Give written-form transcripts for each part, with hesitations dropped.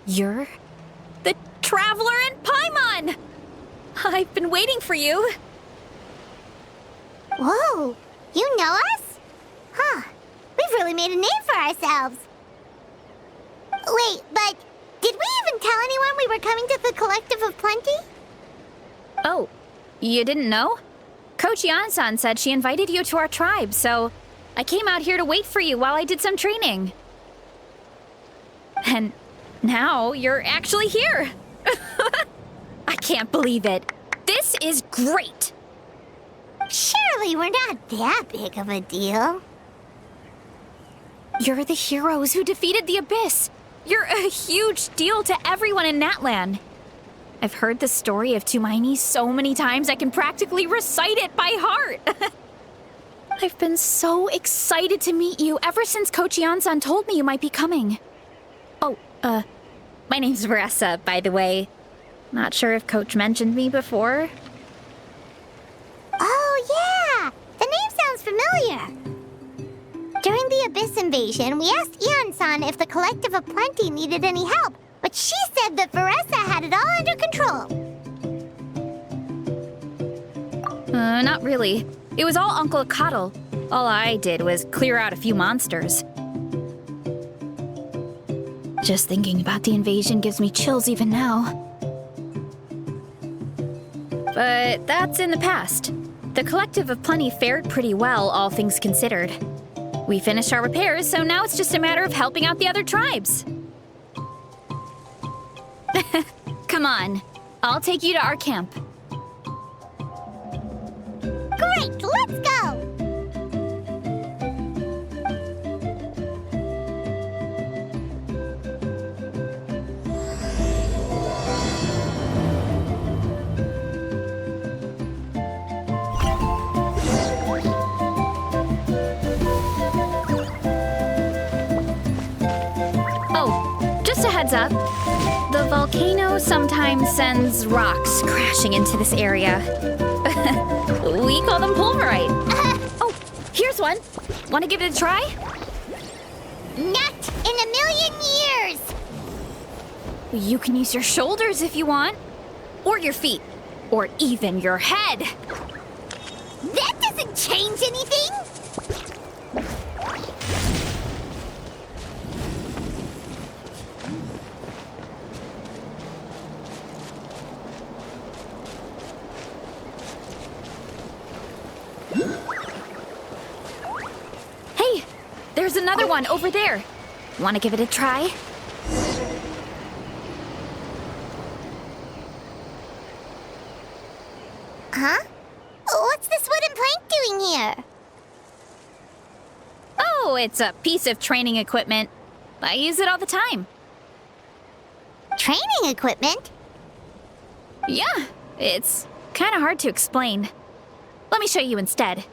You're the Traveler in Paimon! I've been waiting for you. Whoa, you know us? Huh, we've really made a name for ourselves. Wait, but did we even tell anyone we were coming to the Collective of Plenty? Oh, you didn't know? Coach Yan-san said she invited you to our tribe, so I came out here to wait for you while I did some training. And now you're actually here. I can't believe it. This is great. Surely we're not that big of a deal. You're the heroes who defeated the Abyss. You're a huge deal to everyone in Natlan. I've heard the story of Tumaini so many times I can practically recite it by heart. I've been so excited to meet you ever since Coach Yan-san told me you might be coming. Oh, my name's Varesa, by the way. Not sure if Coach mentioned me before. Oh, yeah! The name sounds familiar. During the Abyss invasion, we asked Ian-san if the Collective of Plenty needed any help, but she said that Varesa had it all under control. Not really. It was all Uncle Coddle. All I did was clear out a few monsters. Just thinking about the invasion gives me chills even now. But that's in the past. The Collective of Plenty fared pretty well, all things considered. We finished our repairs, so now it's just a matter of helping out the other tribes. Come on, I'll take you to our camp. Great, let's go! Oh, just a heads up. The volcano sometimes sends rocks crashing into this area. We call them pulverite. Oh, here's one. Want to give it a try? Not in a million years! You can use your shoulders if you want. Or your feet. Or even your head. That doesn't change anything! Hey, there's another one over there. Want to give it a try? Huh? What's this wooden plank doing here? Oh, it's a piece of training equipment. I use it all the time. Training equipment? Yeah, it's kind of hard to explain. Let me show you instead.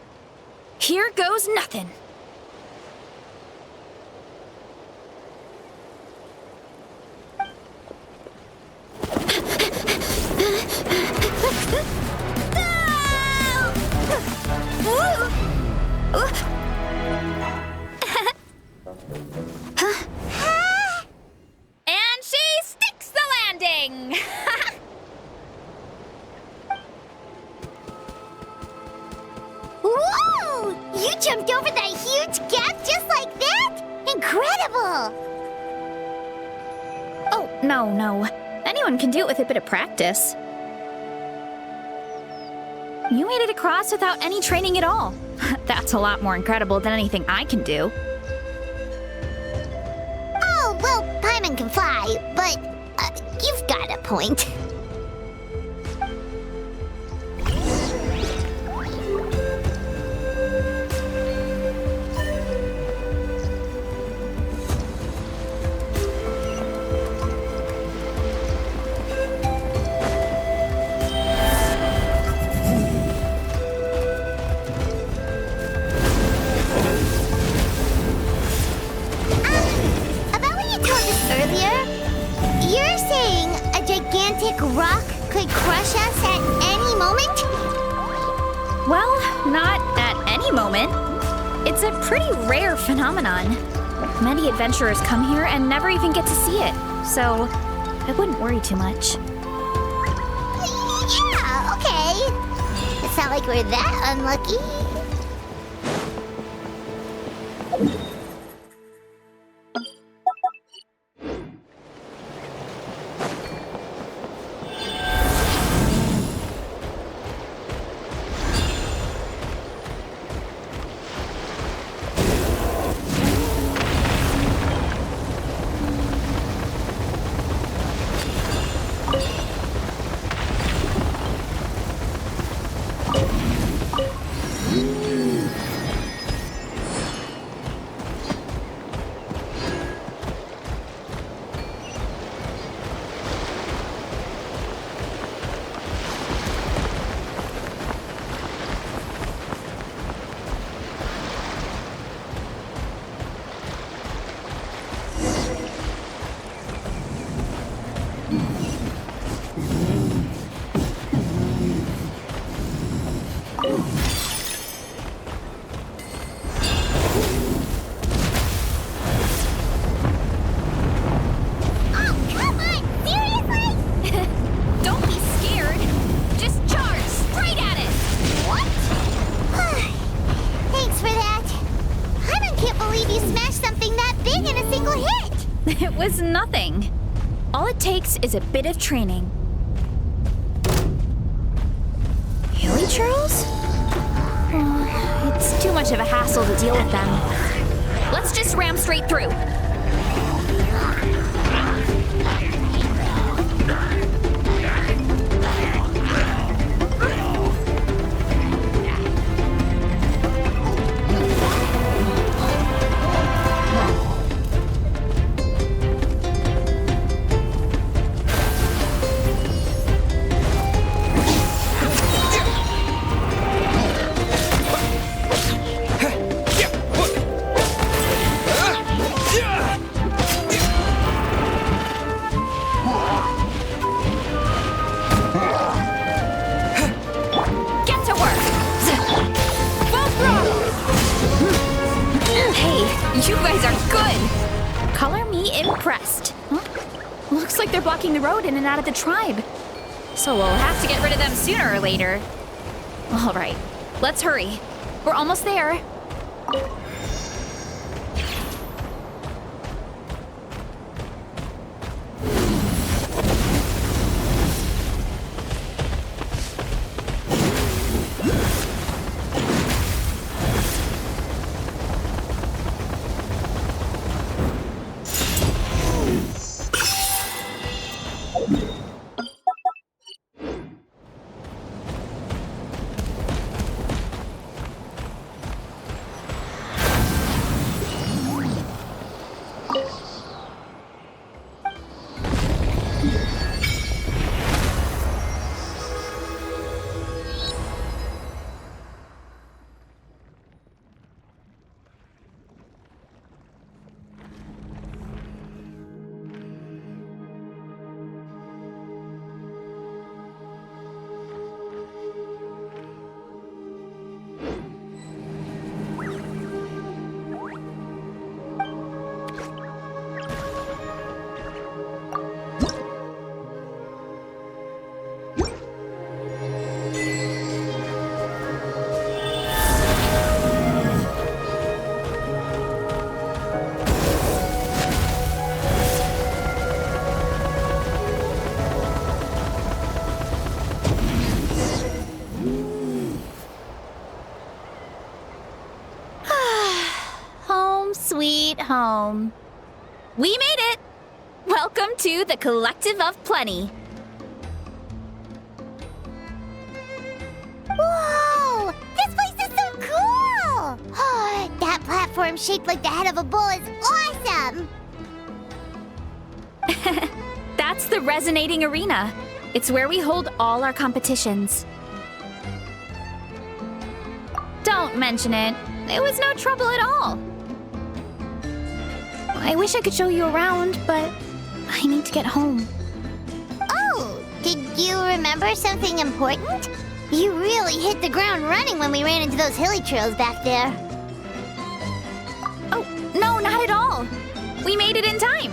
Here goes nothing. And she sticks the landing! Whoa! You jumped over that huge gap just like that? Incredible! Oh, no. Anyone can do it with a bit of practice. You made it across without any training at all. That's a lot more incredible than anything I can do. Oh, well, Paimon can fly, but you've got a point. About what you told us earlier, you're saying a gigantic rock could crush us at any moment? Well, not at any moment. It's a pretty rare phenomenon. Many adventurers come here and never even get to see it. so I wouldn't worry too much. Yeah, okay. It's not like we're that unlucky. It was nothing. All it takes is a bit of training. Hilly churls? It's too much of a hassle to deal with them. Let's just ram straight through. You guys are good! Color me impressed. Huh? Looks like they're blocking the road in and out of the tribe. So we'll have to get rid of them sooner or later. All right, let's hurry. We're almost there. Sweet home. We made it! Welcome to the Collective of Plenty. Whoa! This place is so cool! That platform shaped like the head of a bull is awesome! That's the Resonating Arena. It's where we hold all our competitions. Don't mention it. It was no trouble at all. I wish I could show you around, but I need to get home. Oh, did you remember something important? You really hit the ground running when we ran into those hilly trails back there. Oh, no, not at all. We made it in time.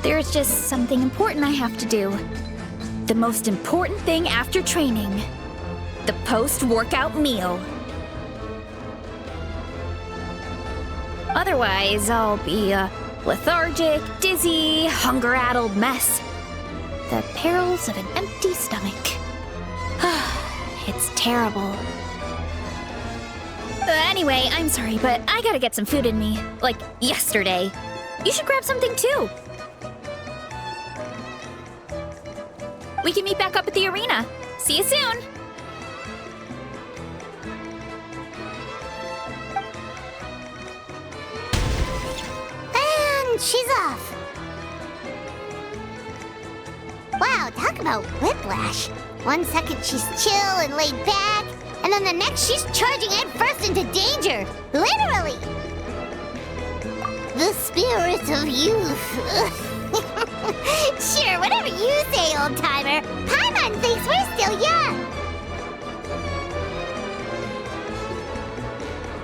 There's just something important I have to do. The most important thing after training. The post-workout meal. Otherwise, I'll be a lethargic, dizzy, hunger-addled mess. The perils of an empty stomach. It's terrible. Anyway, I'm sorry, but I gotta get some food in me. Like, yesterday. You should grab something too. We can meet back up at the arena. See you soon! And she's off. Wow, talk about whiplash. 1 second she's chill and laid back, and then the next she's charging head first into danger. Literally. The spirit of youth. Sure, whatever you say, old-timer. Paimon thinks we're still young.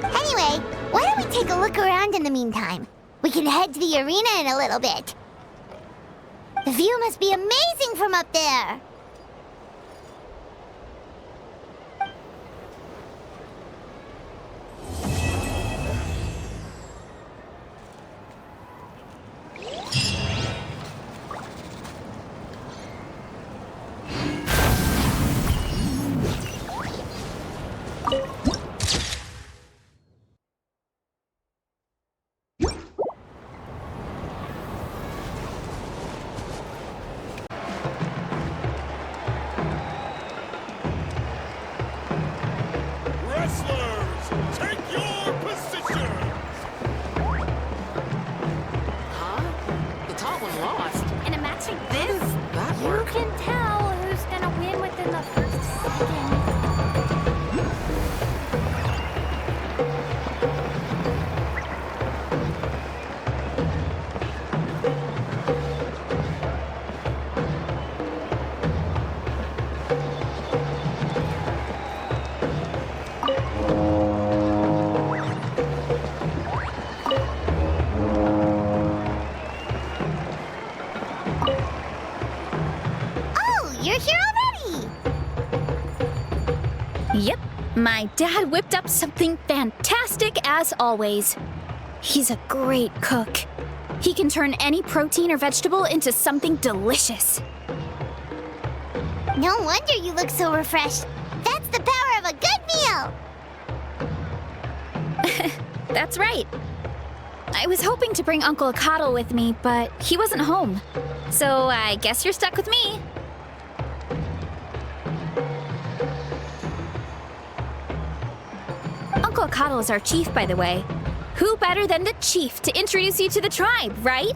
Anyway, why don't we take a look around in the meantime? We can head to the arena in a little bit. The view must be amazing from up there. Yep, my dad whipped up something fantastic as always. He's a great cook. He can turn any protein or vegetable into something delicious. No wonder you look so refreshed. That's the power of a good meal. That's right. I was hoping to bring Uncle Akatl with me, but he wasn't home. So I guess you're stuck with me. Uncle Akatl is our chief, by the way. Who better than the chief to introduce you to the tribe, right?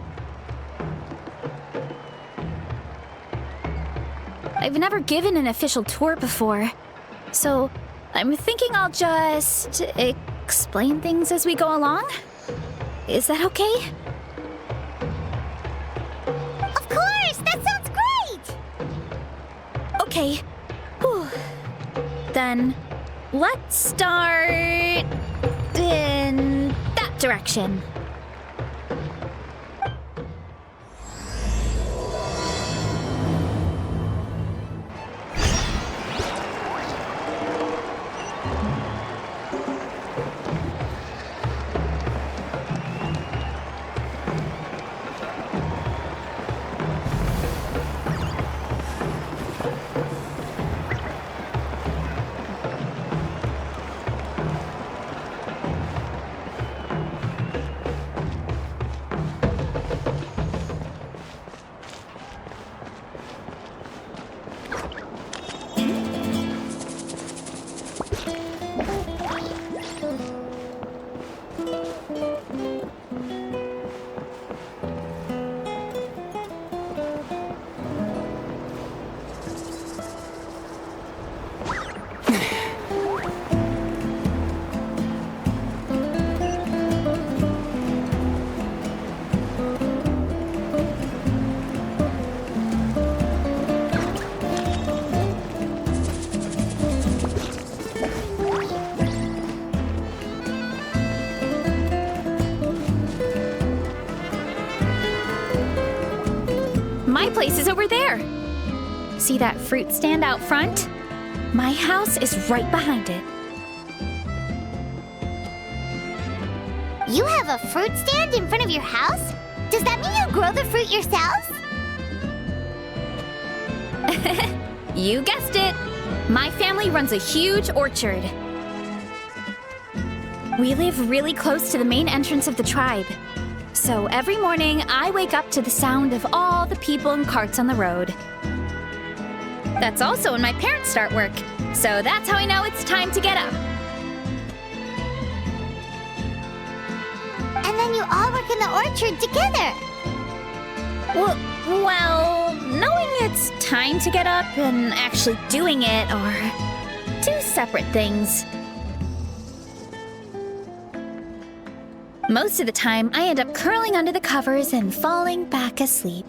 I've never given an official tour before, so I'm thinking I'll just explain things as we go along. Is that okay? Of course! That sounds great! Okay. Whew. Then let's start in that direction. place is over there. See that fruit stand out front? My house is right behind it. You have a fruit stand in front of your house? Does that mean you grow the fruit yourselves? You guessed it. My family runs a huge orchard. We live really close to the main entrance of the tribe. So every morning, I wake up to the sound of all the people and carts on the road. That's also when my parents start work, so that's how I know it's time to get up. And then you all work in the orchard together. Well, knowing it's time to get up and actually doing it are two separate things. Most of the time, I end up curling under the covers and falling back asleep.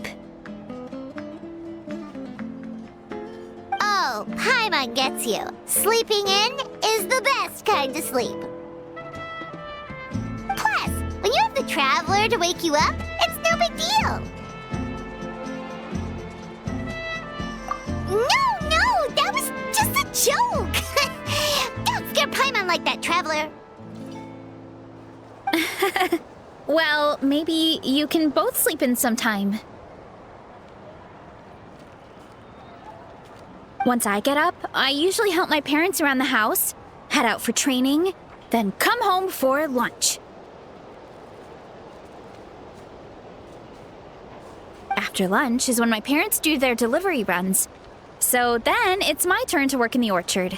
Oh, Paimon gets you. Sleeping in is the best kind of sleep. Plus, when you have the Traveler to wake you up, it's no big deal. No, that was just a joke. Don't scare Paimon like that, Traveler. Well, maybe you can both sleep in sometime. Once I get up, I usually help my parents around the house, head out for training, then come home for lunch. After lunch is when my parents do their delivery runs. So then it's my turn to work in the orchard.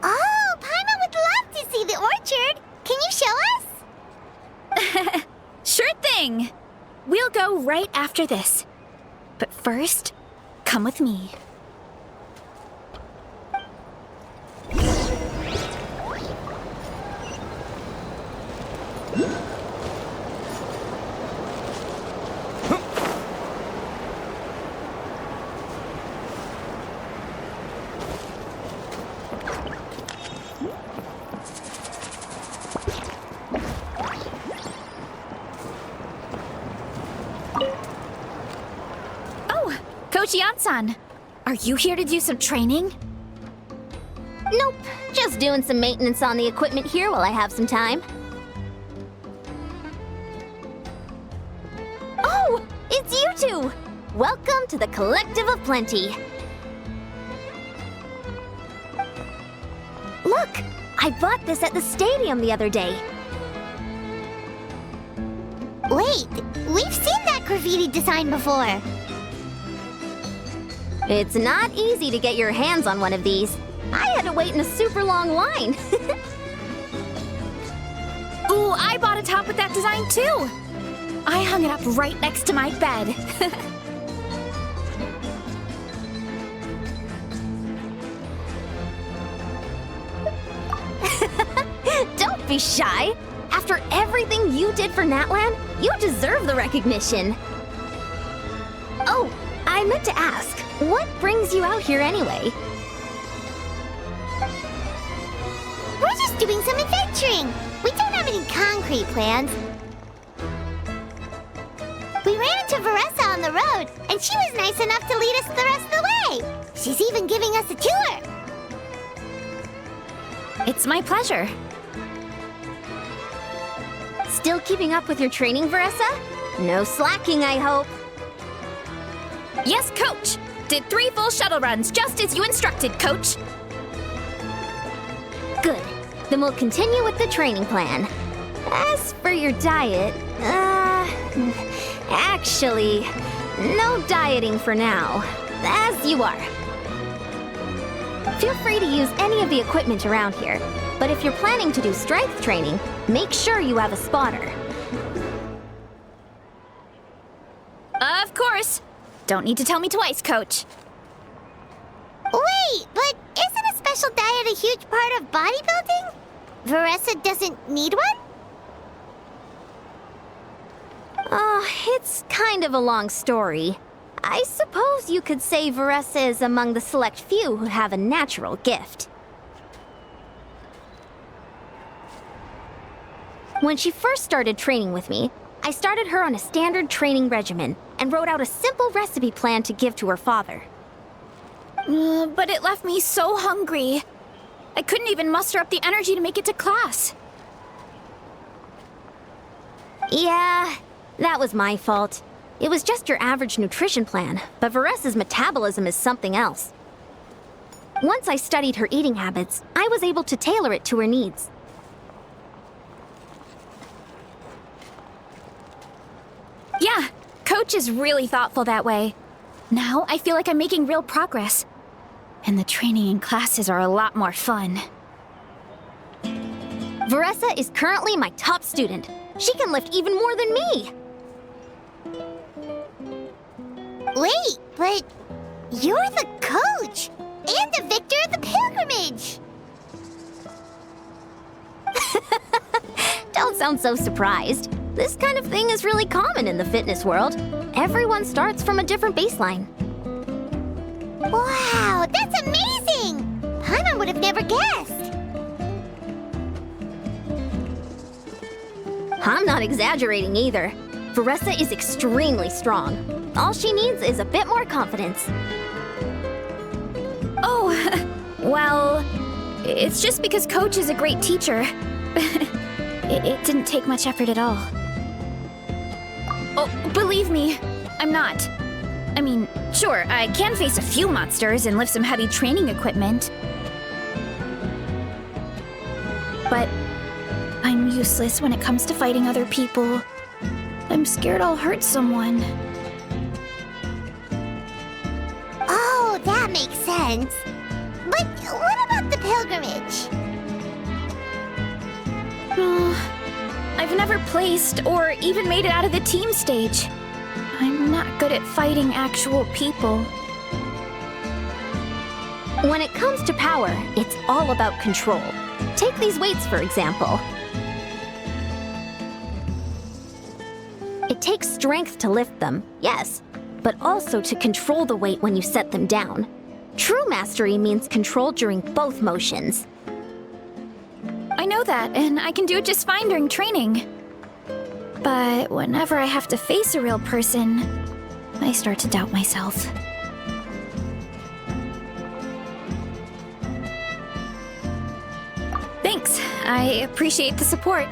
Oh, Paimon would love to see the orchard. Can you show us? Sure thing! We'll go right after this. But first, come with me. Coach Yan-san, are you here to do some training? Nope, just doing some maintenance on the equipment here while I have some time. Oh, it's you two! Welcome to the Collective of Plenty. Look, I bought this at the stadium the other day. Wait, we've seen that graffiti design before. It's not easy to get your hands on one of these. I had to wait in a super long line. Ooh, I bought a top with that design too. I hung it up right next to my bed. Don't be shy. After everything you did for Natlan, you deserve the recognition. Oh, I meant to ask, what brings you out here anyway? We're just doing some adventuring. We don't have any concrete plans. We ran into Varesa on the road, and she was nice enough to lead us the rest of the way. She's even giving us a tour. It's my pleasure. Still keeping up with your training, Varesa? No slacking, I hope. Yes, Coach! Did 3 full shuttle runs just as you instructed, Coach. Good. Then we'll continue with the training plan. As for your diet, actually, no dieting for now. As you are. Feel free to use any of the equipment around here, but if you're planning to do strength training, make sure you have a spotter. Of course. Don't need to tell me twice, Coach. Wait, but isn't a special diet a huge part of bodybuilding? Varesa doesn't need one? Oh, it's kind of a long story. I suppose you could say Varesa is among the select few who have a natural gift. When she first started training with me, I started her on a standard training regimen and wrote out a simple recipe plan to give to her father. But it left me so hungry. I couldn't even muster up the energy to make it to class. Yeah, that was my fault. It was just your average nutrition plan, but Varesa's metabolism is something else. Once I studied her eating habits, I was able to tailor it to her needs. Yeah, Coach is really thoughtful that way. Now I feel like I'm making real progress. And the training and classes are a lot more fun. Varesa is currently my top student. She can lift even more than me. Wait, but you're the coach and the victor of the pilgrimage. Don't sound so surprised. This kind of thing is really common in the fitness world. Everyone starts from a different baseline. Wow, that's amazing! Paimon would have never guessed. I'm not exaggerating either. Varesa is extremely strong. All she needs is a bit more confidence. Oh, well, it's just because Coach is a great teacher. It didn't take much effort at all. Oh, believe me, I'm not. I mean, sure, I can face a few monsters and lift some heavy training equipment. But I'm useless when it comes to fighting other people. I'm scared I'll hurt someone. Oh, that makes sense. But what about the pilgrimage? I've never placed or even made it out of the team stage. I'm not good at fighting actual people. When it comes to power, it's all about control. Take these weights, for example. It takes strength to lift them, yes, but also to control the weight when you set them down. True mastery means control during both motions. I know that, and I can do it just fine during training. But whenever I have to face a real person, I start to doubt myself. Thanks. I appreciate the support.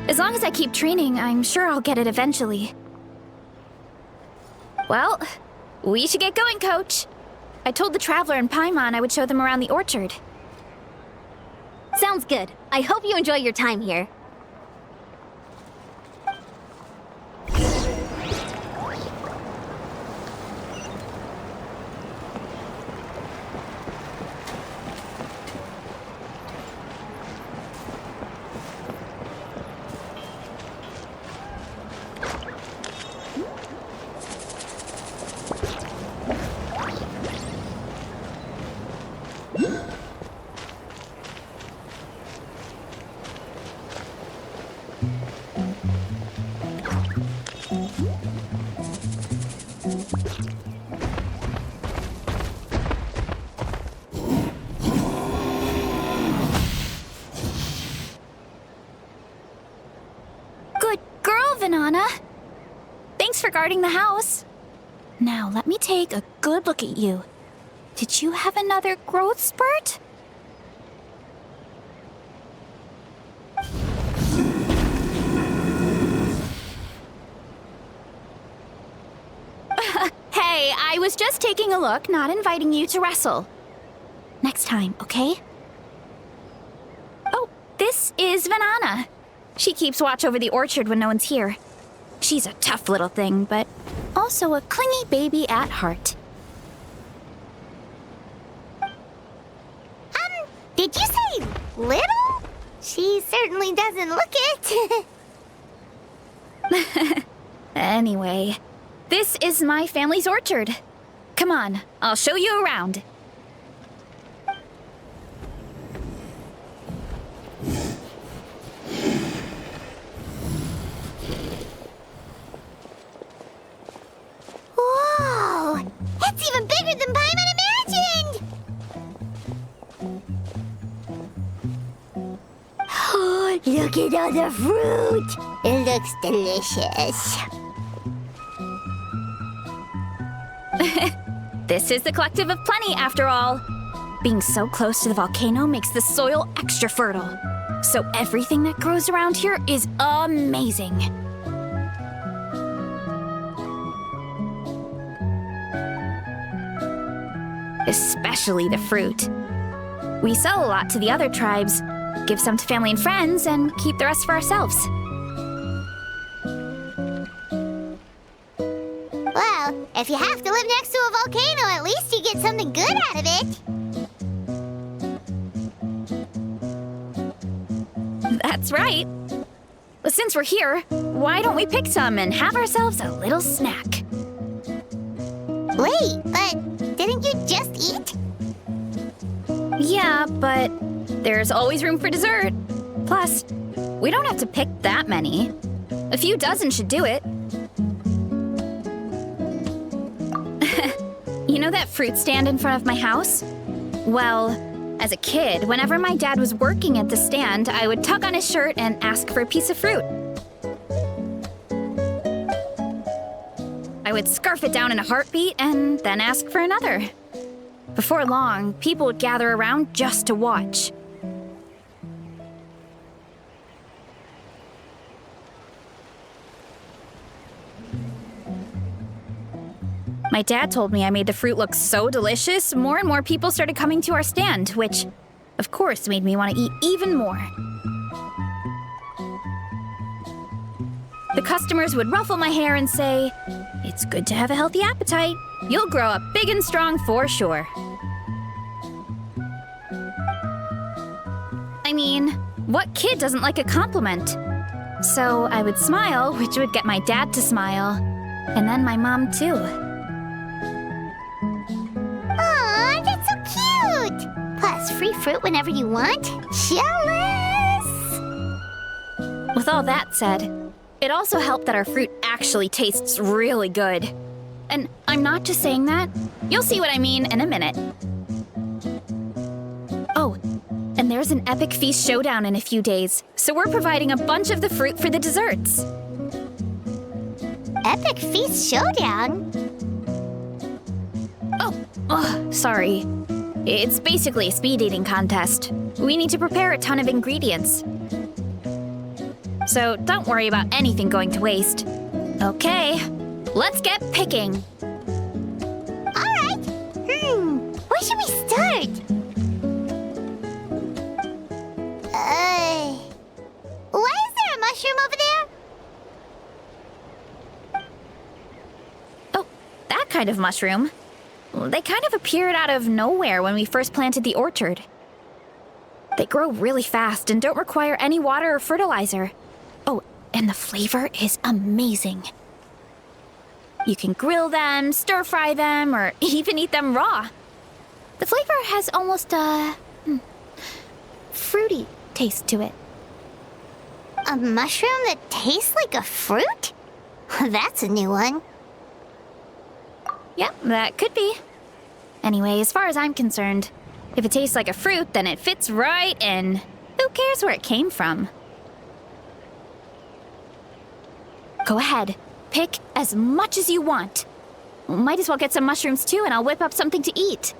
As long as I keep training, I'm sure I'll get it eventually. Well, we should get going, Coach. I told the Traveler and Paimon I would show them around the orchard. Sounds good. I hope you enjoy your time here. Thanks for guarding the house. Now, let me take a good look at you. Did you have another growth spurt? Hey, I was just taking a look, not inviting you to wrestle. Next time, okay? Oh, this is Vanana. She keeps watch over the orchard when no one's here. She's a tough little thing, but also a clingy baby at heart. Did you say little? She certainly doesn't look it. Anyway, this is my family's orchard. Come on, I'll show you around. Whoa! It's even bigger than Paimon imagined! Look at all the fruit. It looks delicious. This is the Collective of Plenty, after all. Being so close to the volcano makes the soil extra fertile. So everything that grows around here is amazing. Especially the fruit. We sell a lot to the other tribes, give some to family and friends, and keep the rest for ourselves. Well, if you have to live next to a volcano, at least you get something good out of it. That's right. Well, since we're here, why don't we pick some and have ourselves a little snack? Wait, but didn't you just eat? Yeah, but there's always room for dessert. Plus, we don't have to pick that many. A few dozen should do it. You know that fruit stand in front of my house? Well, as a kid, whenever my dad was working at the stand, I would tug on his shirt and ask for a piece of fruit. I would scarf it down in a heartbeat and then ask for another. Before long, people would gather around just to watch. My dad told me I made the fruit look so delicious, more and more people started coming to our stand, which, of course, made me want to eat even more. The customers would ruffle my hair and say, "It's good to have a healthy appetite. You'll grow up big and strong for sure." I mean, what kid doesn't like a compliment? So I would smile, which would get my dad to smile, and then my mom too. Aw, that's so cute! Plus, free fruit whenever you want. Jealous! With all that said, it also helped that our fruit actually tastes really good. And I'm not just saying that. You'll see what I mean in a minute. Oh, and there's an epic feast showdown in a few days, so we're providing a bunch of the fruit for the desserts. Epic Feast Showdown? Oh, sorry. It's basically a speed eating contest. We need to prepare a ton of ingredients. So don't worry about anything going to waste. Okay, let's get picking. Alright. Where should we start? Why is there a mushroom over there? Oh, that kind of mushroom. They kind of appeared out of nowhere when we first planted the orchard. They grow really fast and don't require any water or fertilizer. Oh, and the flavor is amazing. You can grill them, stir-fry them, or even eat them raw. The flavor has almost a fruity taste to it. A mushroom that tastes like a fruit? That's a new one. Yeah, that could be. Anyway, as far as I'm concerned, if it tastes like a fruit, then it fits right in. Who cares where it came from? Go ahead. Pick as much as you want. Might as well get some mushrooms too, and I'll whip up something to eat.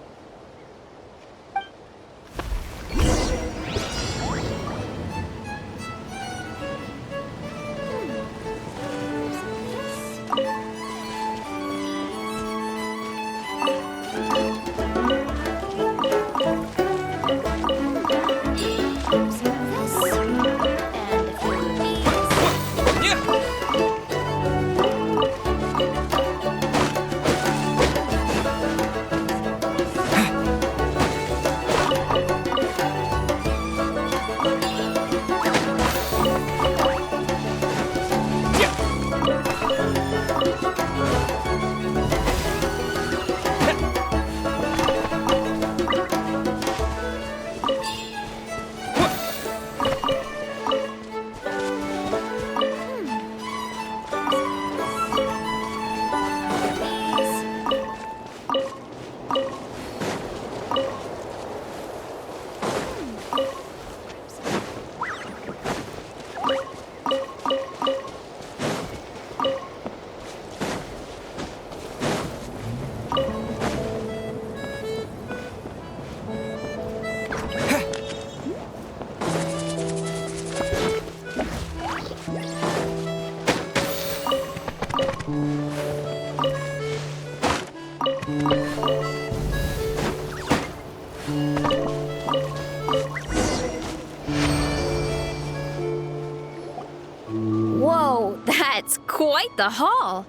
Whoa, that's quite the haul.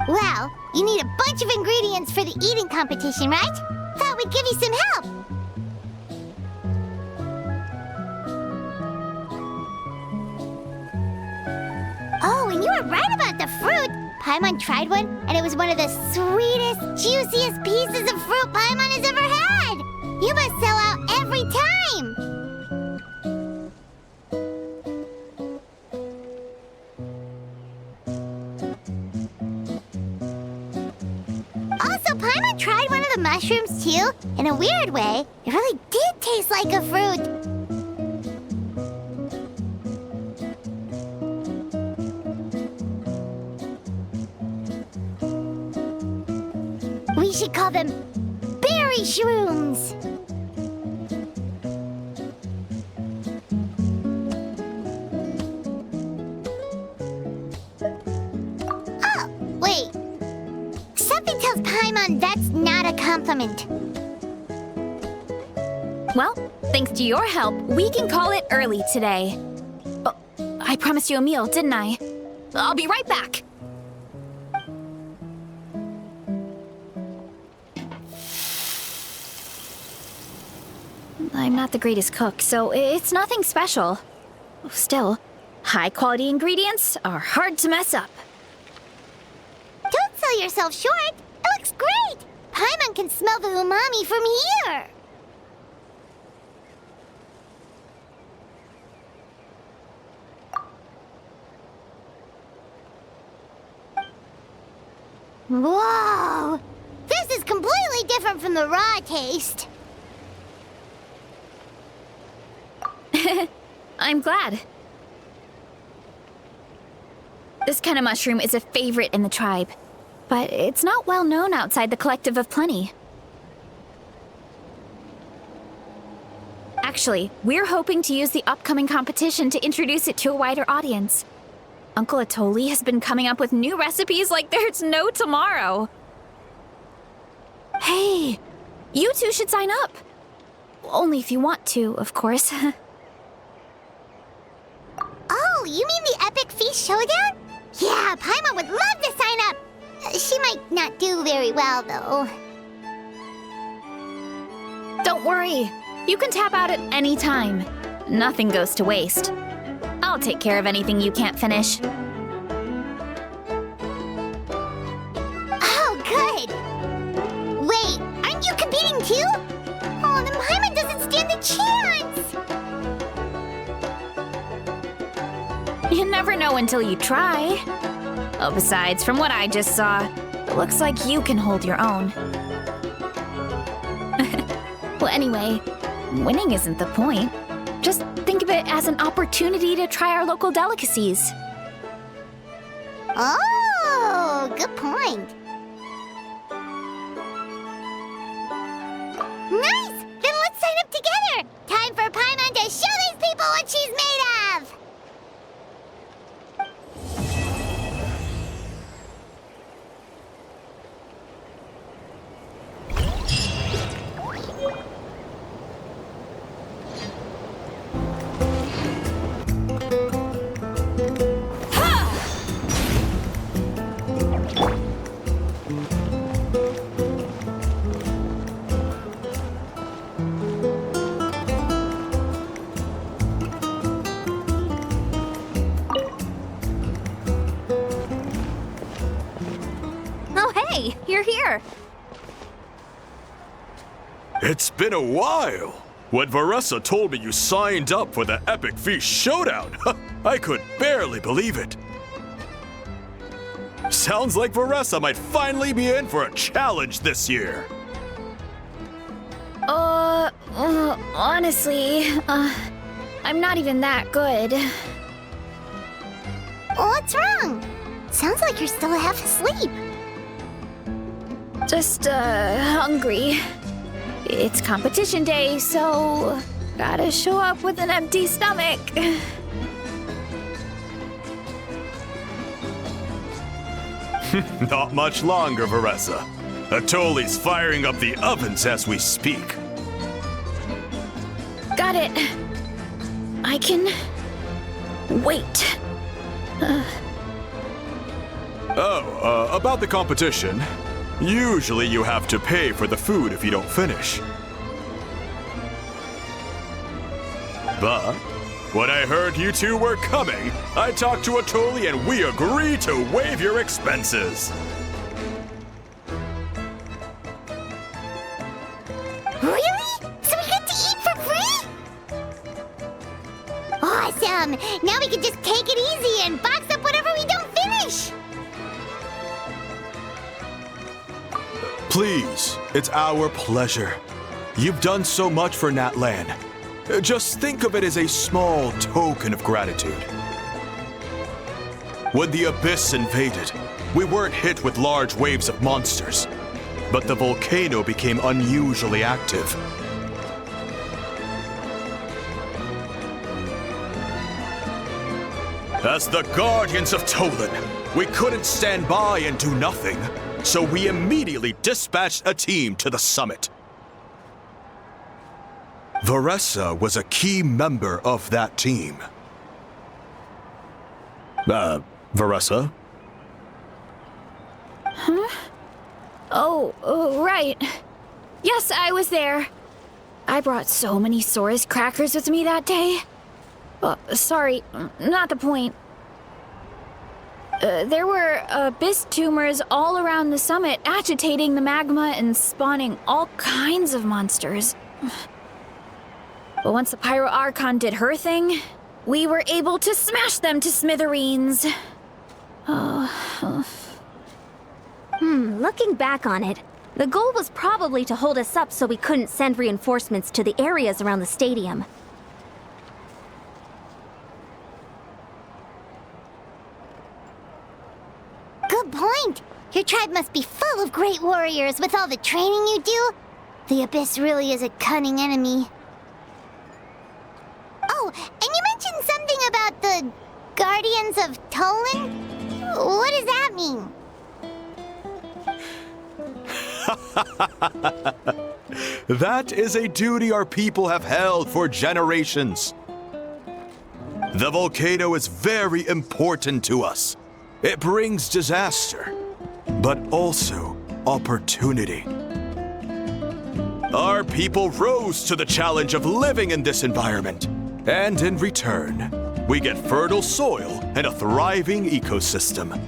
Well, you need a bunch of ingredients for the eating competition, right? Thought we'd give you some help. Oh, and you were right about the fruit. Paimon tried one, and it was one of the sweetest, juiciest pieces of fruit Paimon has ever had. You must sell out every time. Also, Paimon tried one of the mushrooms too. In a weird way, it really did taste like a fruit. We should call them berry shrooms. Oh, wait. Something tells Paimon that's not a compliment. Well, thanks to your help, we can call it early today. Oh, I promised you a meal, didn't I? I'll be right back. I'm not the greatest cook, so it's nothing special. Still, high-quality ingredients are hard to mess up. Don't sell yourself short. It looks great. Paimon can smell the umami from here. Whoa! This is completely different from the raw taste. I'm glad. This kind of mushroom is a favorite in the tribe, but it's not well known outside the Collective of Plenty. Actually, we're hoping to use the upcoming competition to introduce it to a wider audience. Uncle Atoli has been coming up with new recipes like there's no tomorrow. Hey, you two should sign up. Only if you want to, of course. Oh, you mean the Epic Feast Showdown? Yeah, Paimon would love to sign up. She might not do very well, though. Don't worry. You can tap out at any time. Nothing goes to waste. I'll take care of anything you can't finish. Oh, good. Wait, aren't you competing too? Oh, then Paimon doesn't stand a chance. You never know until you try. Oh, besides, from what I just saw, it looks like you can hold your own. Well, anyway, winning isn't the point. Just think of it as an opportunity to try our local delicacies. Oh, good point. Nice! Then let's sign up together! Time for Paimon to show these people what she's made of! Hey, you're here. It's been a while. When Varesa told me you signed up for the Epic Feast Showdown, I could barely believe it. Sounds like Varesa might finally be in for a challenge this year. Honestly, I'm not even that good. What's wrong? Sounds like you're still half asleep. Just, hungry. It's competition day, so gotta show up with an empty stomach. Not much longer, Varesa. Atoli's firing up the ovens as we speak. Got it. I can wait. About the competition. Usually you have to pay for the food if you don't finish. But when I heard you two were coming, I talked to Atoli and we agreed to waive your expenses. Really? So we get to eat for free? Awesome! Now we can just take it easy and box up whatever we don't finish! Please, it's our pleasure. You've done so much for Natlan. Just think of it as a small token of gratitude. When the Abyss invaded, we weren't hit with large waves of monsters, but the volcano became unusually active. As the Guardians of Tolan, we couldn't stand by and do nothing, so we immediately dispatched a team to the summit. Varesa was a key member of that team. Varesa? Oh, right. Yes, I was there. I brought so many Saurus crackers with me that day. Sorry, not the point. There were abyss tumors all around the summit, agitating the magma and spawning all kinds of monsters. But once the Pyro Archon did her thing, we were able to smash them to smithereens. Looking back on it, the goal was probably to hold us up so we couldn't send reinforcements to the areas around the stadium. Good point! Your tribe must be full of great warriors with all the training you do. The Abyss really is a cunning enemy. Oh, and you mentioned something about the Guardians of Tolan? What does that mean? That is a duty our people have held for generations. The volcano is very important to us. It brings disaster, but also opportunity. Our people rose to the challenge of living in this environment, and in return, we get fertile soil and a thriving ecosystem.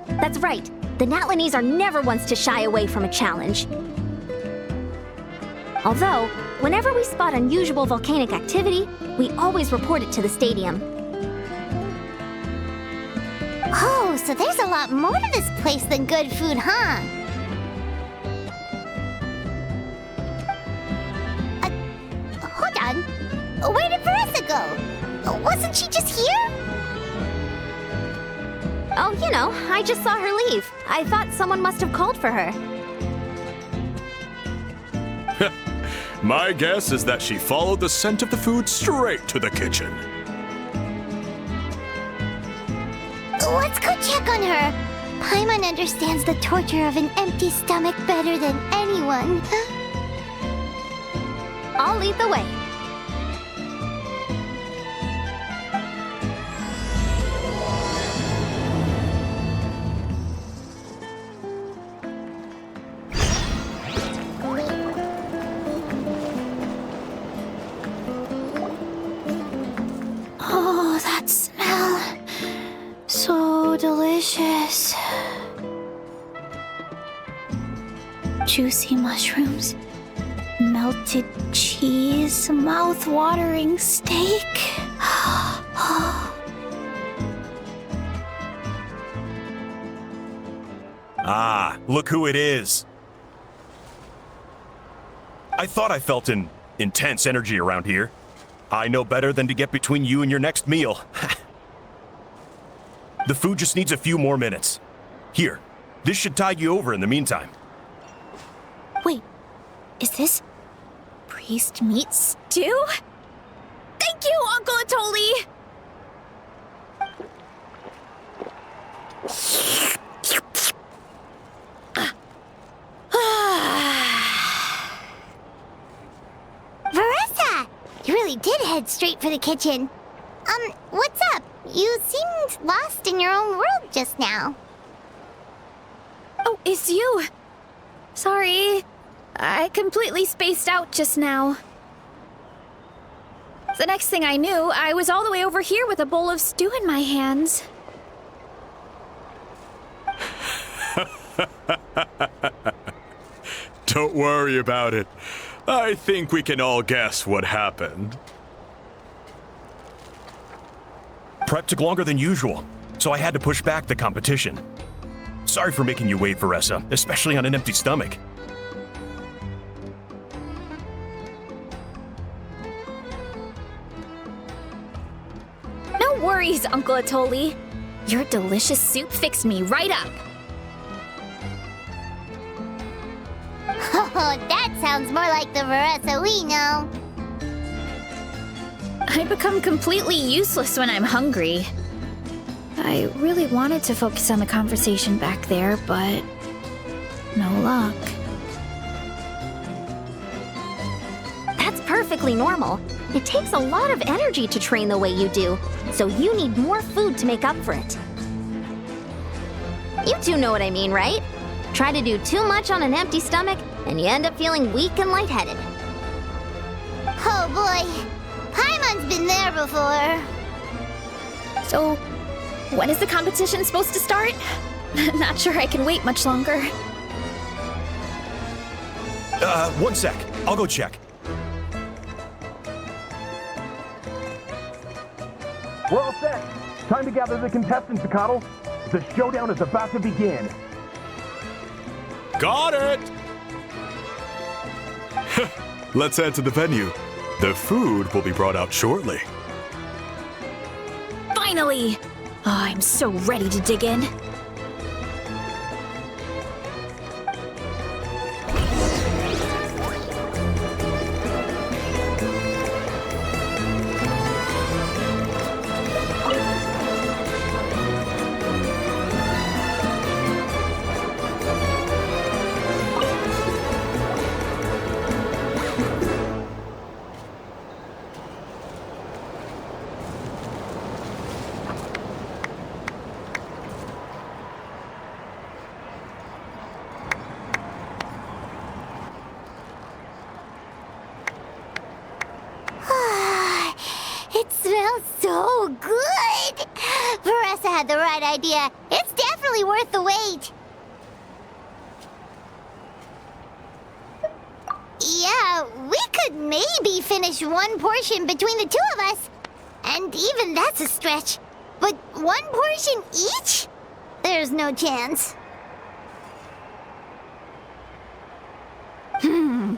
That's right. The Natlanese are never ones to shy away from a challenge. Although, whenever we spot unusual volcanic activity, we always report it to the stadium. Oh, so there's a lot more to this place than good food, huh? Hold on. Where did Varesa go? Wasn't she just here? Oh, you know, I just saw her leave. I thought someone must have called for her. My guess is that she followed the scent of the food straight to the kitchen. Let's go check on her. Paimon understands the torture of an empty stomach better than anyone. I'll lead the way. Oh, that smell. So delicious. Juicy mushrooms, melted cheese, mouth-watering steak. Ah, look who it is. I thought I felt an intense energy around here. I know better than to get between you and your next meal. The food just needs a few more minutes. Here, this should tide you over in the meantime. Wait, is this priest meat stew? Thank you, Uncle Atoli! Varesa! You really did head straight for the kitchen. What's up? You seemed lost in your own world just now. Oh, it's you. Sorry, I completely spaced out just now. The next thing I knew, I was all the way over here with a bowl of stew in my hands. Don't worry about it. I think we can all guess what happened. Prep took longer than usual, so I had to push back the competition. Sorry for making you wait, Varesa, especially on an empty stomach. No worries, Uncle Atoli. Your delicious soup fixed me right up. Oh, that sounds more like the Varesa we know. I become completely useless when I'm hungry. I really wanted to focus on the conversation back there, but no luck. That's perfectly normal. It takes a lot of energy to train the way you do, so you need more food to make up for it. You two know what I mean, right? Try to do too much on an empty stomach, and you end up feeling weak and lightheaded. Oh boy, Paimon's been there before. So, when is the competition supposed to start? Not sure I can wait much longer. 1 sec. I'll go check. We're all set. Time to gather the contestants, Sakatl. The showdown is about to begin. Got it! Let's head to the venue. The food will be brought out shortly. Finally! Oh, I'm so ready to dig in. It smells so good! Varesa had the right idea. It's definitely worth the wait. Yeah, we could maybe finish one portion between the two of us. And even that's a stretch. But one portion each? There's no chance.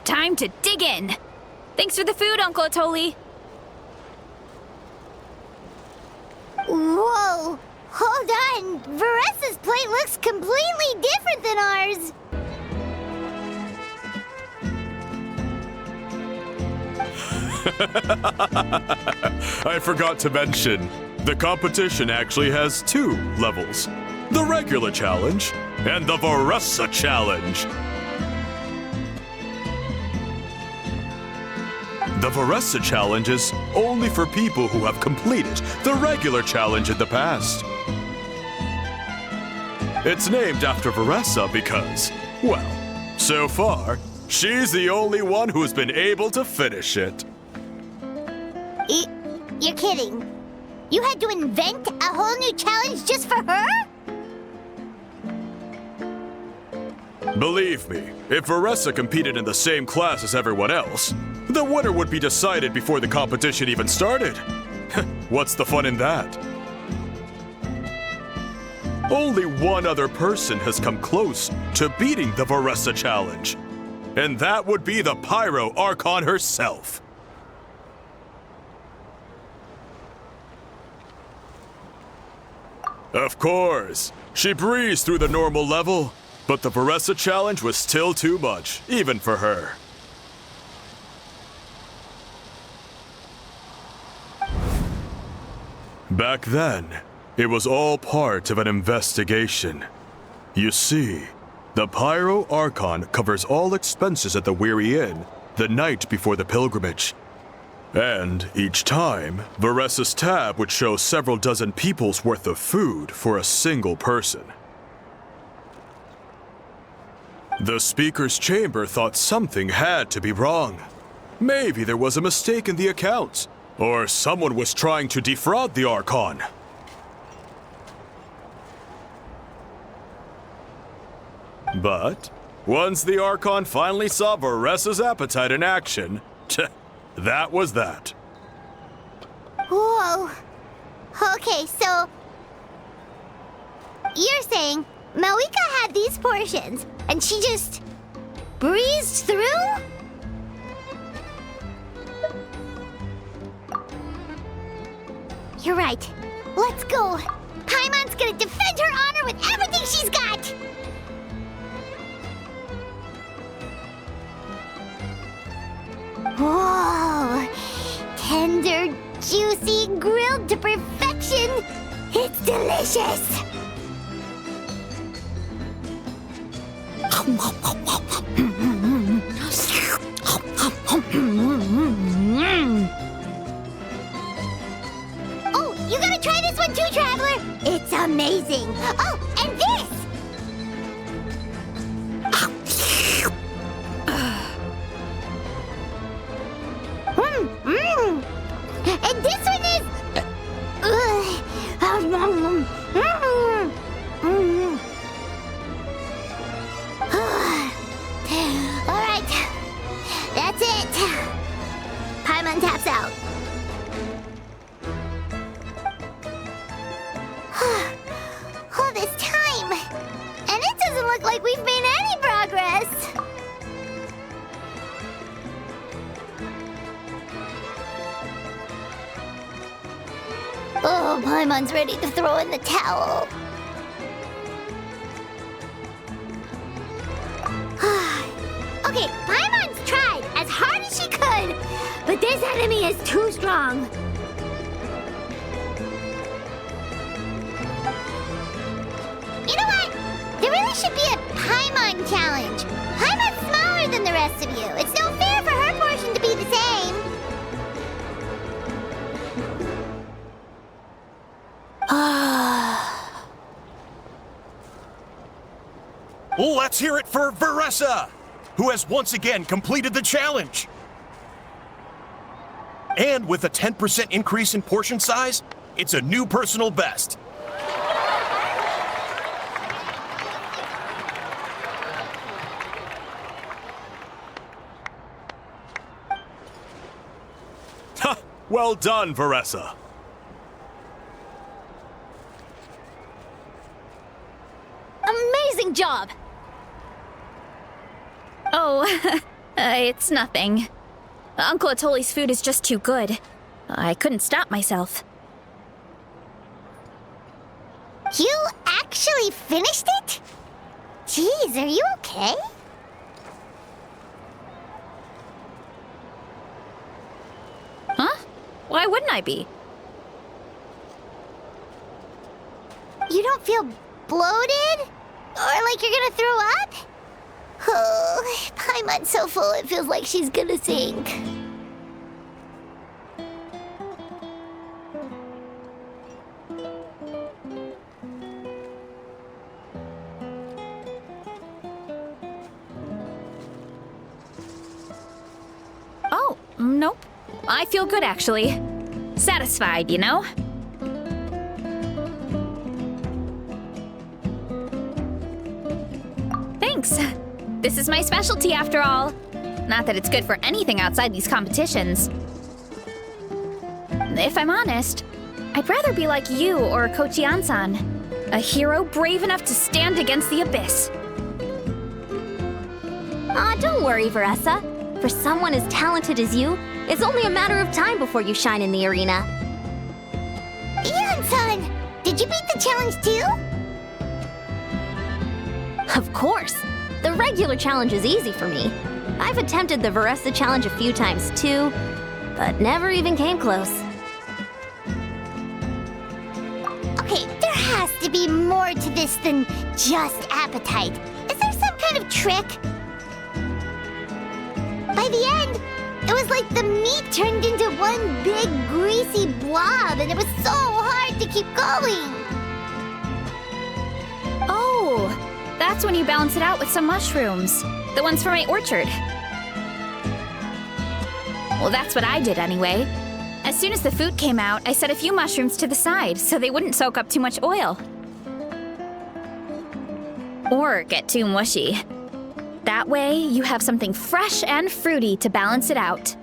Time to dig in. Thanks for the food, Uncle Atoli. Whoa! Hold on! Varesa's plate looks completely different than ours! I forgot to mention, the competition actually has 2 levels. The regular challenge and the Varesa challenge. The Varesa challenge is only for people who have completed the regular challenge in the past. It's named after Varesa because, well, so far, she's the only one who's been able to finish it. You're kidding. You had to invent a whole new challenge just for her? Believe me, if Varesa competed in the same class as everyone else, the winner would be decided before the competition even started. What's the fun in that? Only one other person has come close to beating the Varesa challenge. and that would be the Pyro Archon herself. Of course, she breezed through the normal level, but the Varesa challenge was still too much, even for her. Back then, it was all part of an investigation. You see, the Pyro Archon covers all expenses at the Weary Inn the night before the pilgrimage. And each time, Varesa's tab would show several dozen people's worth of food for a single person. The Speaker's Chamber thought something had to be wrong. Maybe there was a mistake in the accounts, or someone was trying to defraud the Archon. But once the Archon finally saw Varesa's appetite in action, that was that. Whoa. Okay, so you're saying Malika had these portions and she just breezed through? You're right. Let's go. Paimon's gonna defend her honor with everything she's got. Whoa! Tender, juicy, grilled to perfection! It's delicious! Oh, you gotta try this one too, Traveler! It's amazing! Oh, and this! And this one is... Alright, that's it. Paimon taps out. All this time, and it doesn't look like we've made any progress. Oh, Paimon's ready to throw in the towel. Okay, Paimon's tried as hard as she could, but this enemy is too strong. You know what? There really should be a Paimon challenge. Paimon's smaller than the rest of you. It's no fair for her portion to be the same. Let's hear it for Varesa, who has once again completed the challenge. And with a 10% increase in portion size, it's a new personal best. Ha! Well done, Varesa. Amazing job! Oh, it's nothing. Uncle Atoli's food is just too good. I couldn't stop myself. You actually finished it? Jeez, are you okay? Huh? Why wouldn't I be? You don't feel bloated? Or like you're gonna throw up? Oh, Paimon's so full it feels like she's gonna sink. Oh, nope. I feel good, actually. Satisfied, you know? Thanks. This is my specialty, after all. Not that it's good for anything outside these competitions. If I'm honest, I'd rather be like you or Kochi-an-san, a hero brave enough to stand against the abyss. Aw, don't worry, Varesa. For someone as talented as you, it's only a matter of time before you shine in the arena. Eon-san, did you beat the challenge too? Of course. The regular challenge is easy for me. I've attempted the Varesa challenge a few times too, but never even came close. Okay, there has to be more to this than just appetite. Is there some kind of trick? By the end, it was like the meat turned into one big greasy blob, and it was so hard to keep going. Oh, that's when you balance it out with some mushrooms. The ones from my orchard. Well, that's what I did anyway. As soon as the food came out, I set a few mushrooms to the side so they wouldn't soak up too much oil. Or get too mushy. That way, you have something fresh and fruity to balance it out.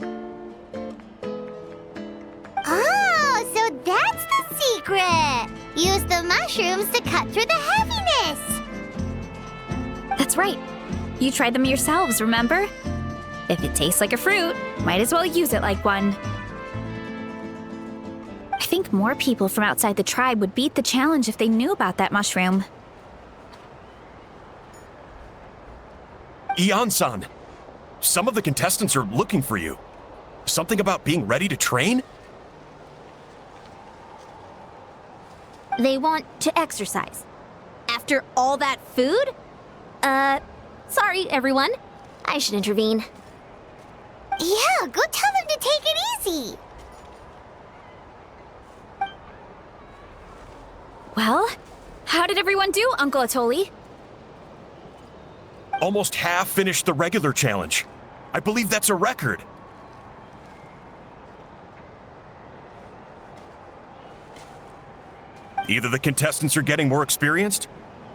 Oh, so that's the secret! Use the mushrooms to cut through the heaviness! That's right. You tried them yourselves, remember? If it tastes like a fruit, might as well use it like one. I think more people from outside the tribe would beat the challenge if they knew about that mushroom. Eon-san, some of the contestants are looking for you. Something about being ready to train? They want to exercise. After all that food? Sorry, everyone. I should intervene. Yeah, go tell them to take it easy! Well, how did everyone do, Uncle Atoli? Almost half finished the regular challenge. I believe that's a record. Either the contestants are getting more experienced,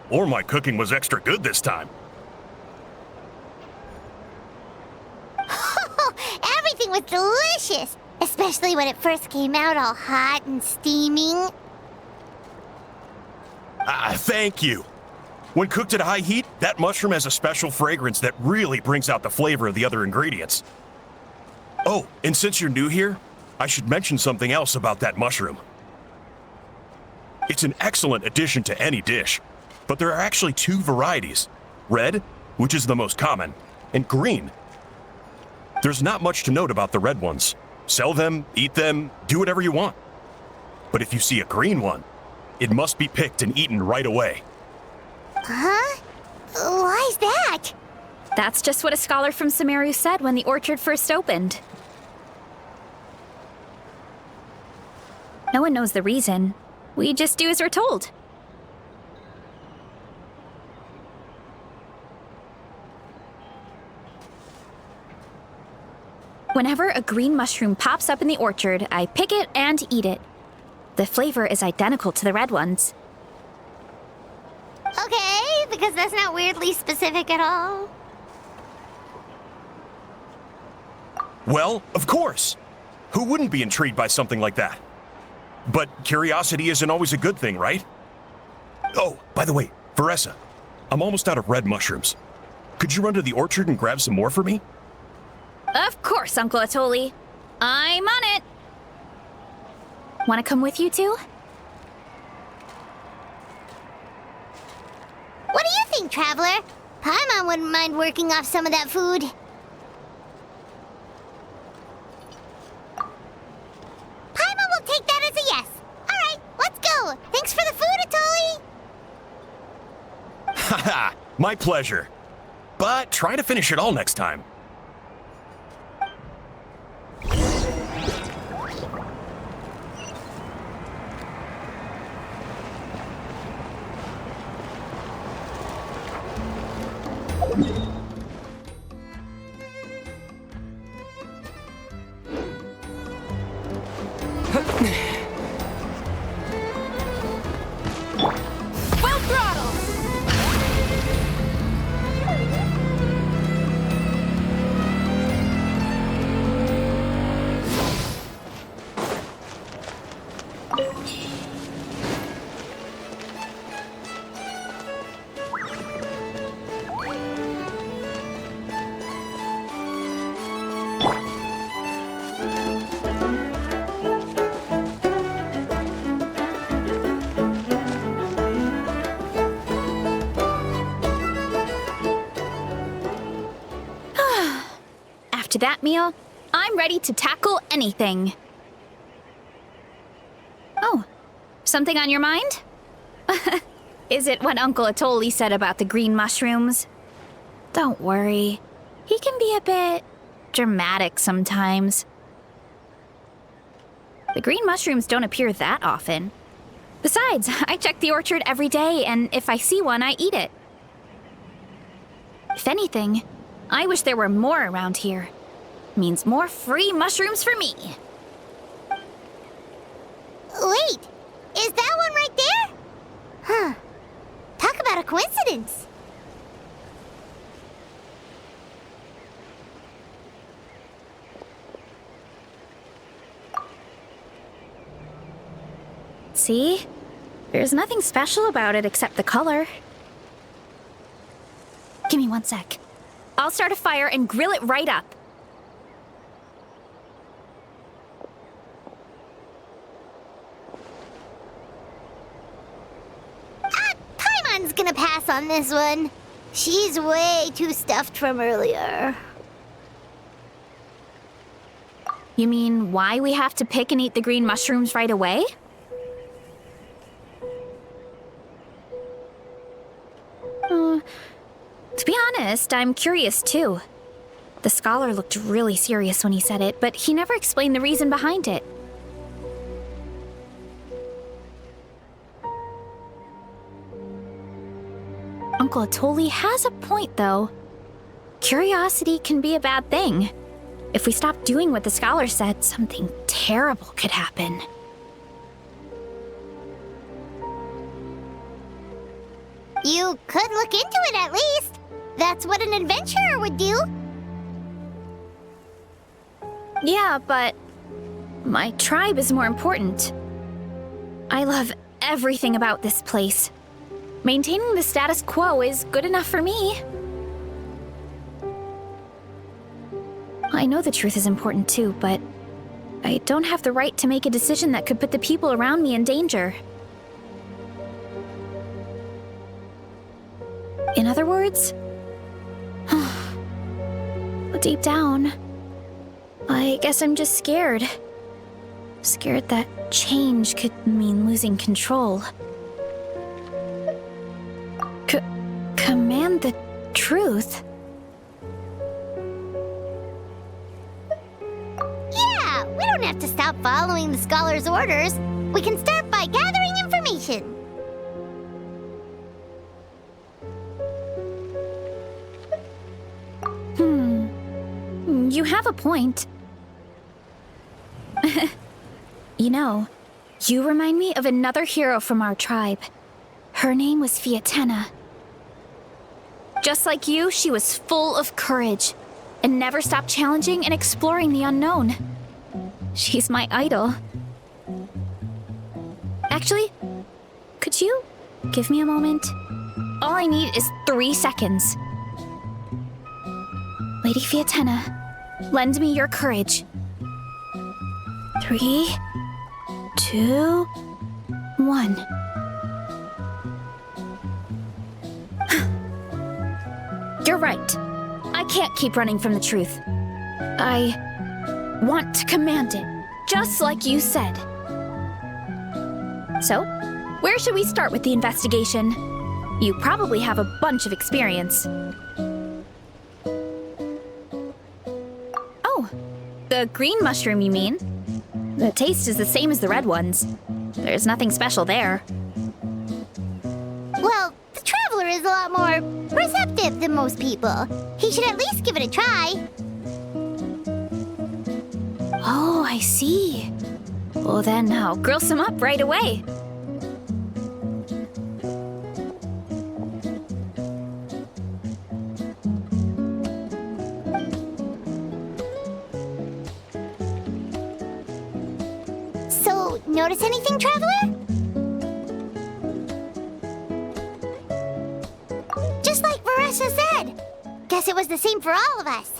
or my cooking was extra good this time. Everything was delicious! Especially when it first came out all hot and steaming. Thank you. When cooked at high heat, that mushroom has a special fragrance that really brings out the flavor of the other ingredients. Oh, and since you're new here, I should mention something else about that mushroom. It's an excellent addition to any dish, but there are actually two varieties. Red, which is the most common, and green. There's not much to note about the red ones. Sell them, eat them, do whatever you want. But if you see a green one, it must be picked and eaten right away. Huh? Why's that? That's just what a scholar from Sumeru said when the orchard first opened. No one knows the reason. We just do as we're told. Whenever a green mushroom pops up in the orchard, I pick it and eat it. The flavor is identical to the red ones. Okay, because that's not weirdly specific at all. Well, of course. Who wouldn't be intrigued by something like that? But curiosity isn't always a good thing, right? Oh, by the way, Varesa, I'm almost out of red mushrooms. Could you run to the orchard and grab some more for me? Of course, Uncle Atoli. I'm on it. Want to come with you two? What do you think, Traveler? Paimon wouldn't mind working off some of that food. Paimon will take that as a yes. All right, let's go. Thanks for the food, Atoli. Haha, my pleasure. But try to finish it all next time. Full throttle! that meal, I'm ready to tackle anything. Oh, something on your mind? Is it what Uncle Atoli said about the green mushrooms? Don't worry. He can be a bit dramatic sometimes. The green mushrooms don't appear that often. Besides, I check the orchard every day, and if I see one, I eat it. If anything, I wish there were more around here. Means more free mushrooms for me. Wait, is that one right there? Huh. Talk about a coincidence. See? There's nothing special about it except the color. Give me 1 sec. I'll start a fire and grill it right up. Paimon's gonna pass on this one. She's way too stuffed from earlier. You mean why we have to pick and eat the green mushrooms right away? To be honest, I'm curious too. The scholar looked really serious when he said it, but he never explained the reason behind it. Uncle Atoli has a point, though. Curiosity can be a bad thing. If we stop doing what the scholar said, something terrible could happen. You could look into it at least. That's what an adventurer would do. Yeah, but my tribe is more important. I love everything about this place. Maintaining the status quo is good enough for me. I know the truth is important too, but I don't have the right to make a decision that could put the people around me in danger. In other words, deep down, I guess I'm just scared. Scared that change could mean losing control. Command the truth? Yeah, we don't have to stop following the scholar's orders. We can start by gathering information. You have a point. You know, you remind me of another hero from our tribe. Her name was Fiatena. Just like you, she was full of courage and never stopped challenging and exploring the unknown. She's my idol. Actually, could you give me a moment? All I need is 3 seconds. Lady Fiatena, lend me your courage. 3, 2, 1. You're right. I can't keep running from the truth. I want to command it, just like you said. So, where should we start with the investigation? You probably have a bunch of experience. Oh, the green mushroom, you mean? The taste is the same as the red ones. There's nothing special there. Well, the traveler is a lot more receptive than most people. He should at least give it a try. Oh, I see. Well, then I'll grill some up right away. So, notice anything, traveler? Just like Varesa said. Guess it was the same for all of us.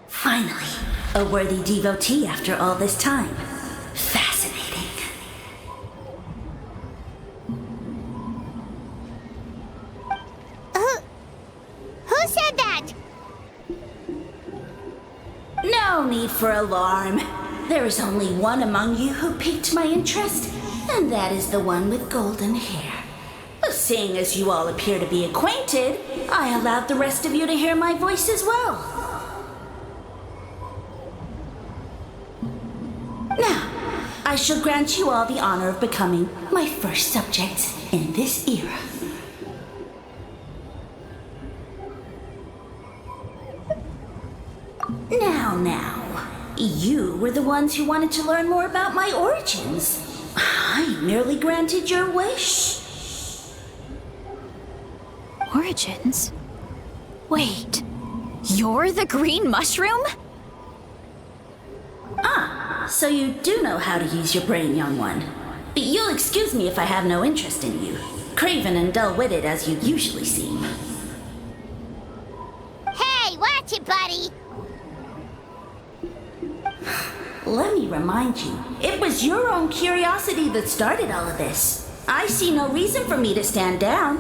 Finally, a worthy devotee after all this time. Fascinating. need for alarm. There is only one among you who piqued my interest, and that is the one with golden hair. Seeing as you all appear to be acquainted, I allowed the rest of you to hear my voice as well. Now, I shall grant you all the honor of becoming my first subjects in this era. Now, you were the ones who wanted to learn more about my origins. I merely granted your wish. Origins? Wait, you're the green mushroom? So you do know how to use your brain, young one. But you'll excuse me if I have no interest in you, craven and dull-witted as you usually seem. Hey, watch it, buddy! Let me remind you, it was your own curiosity that started all of this. I see no reason for me to stand down.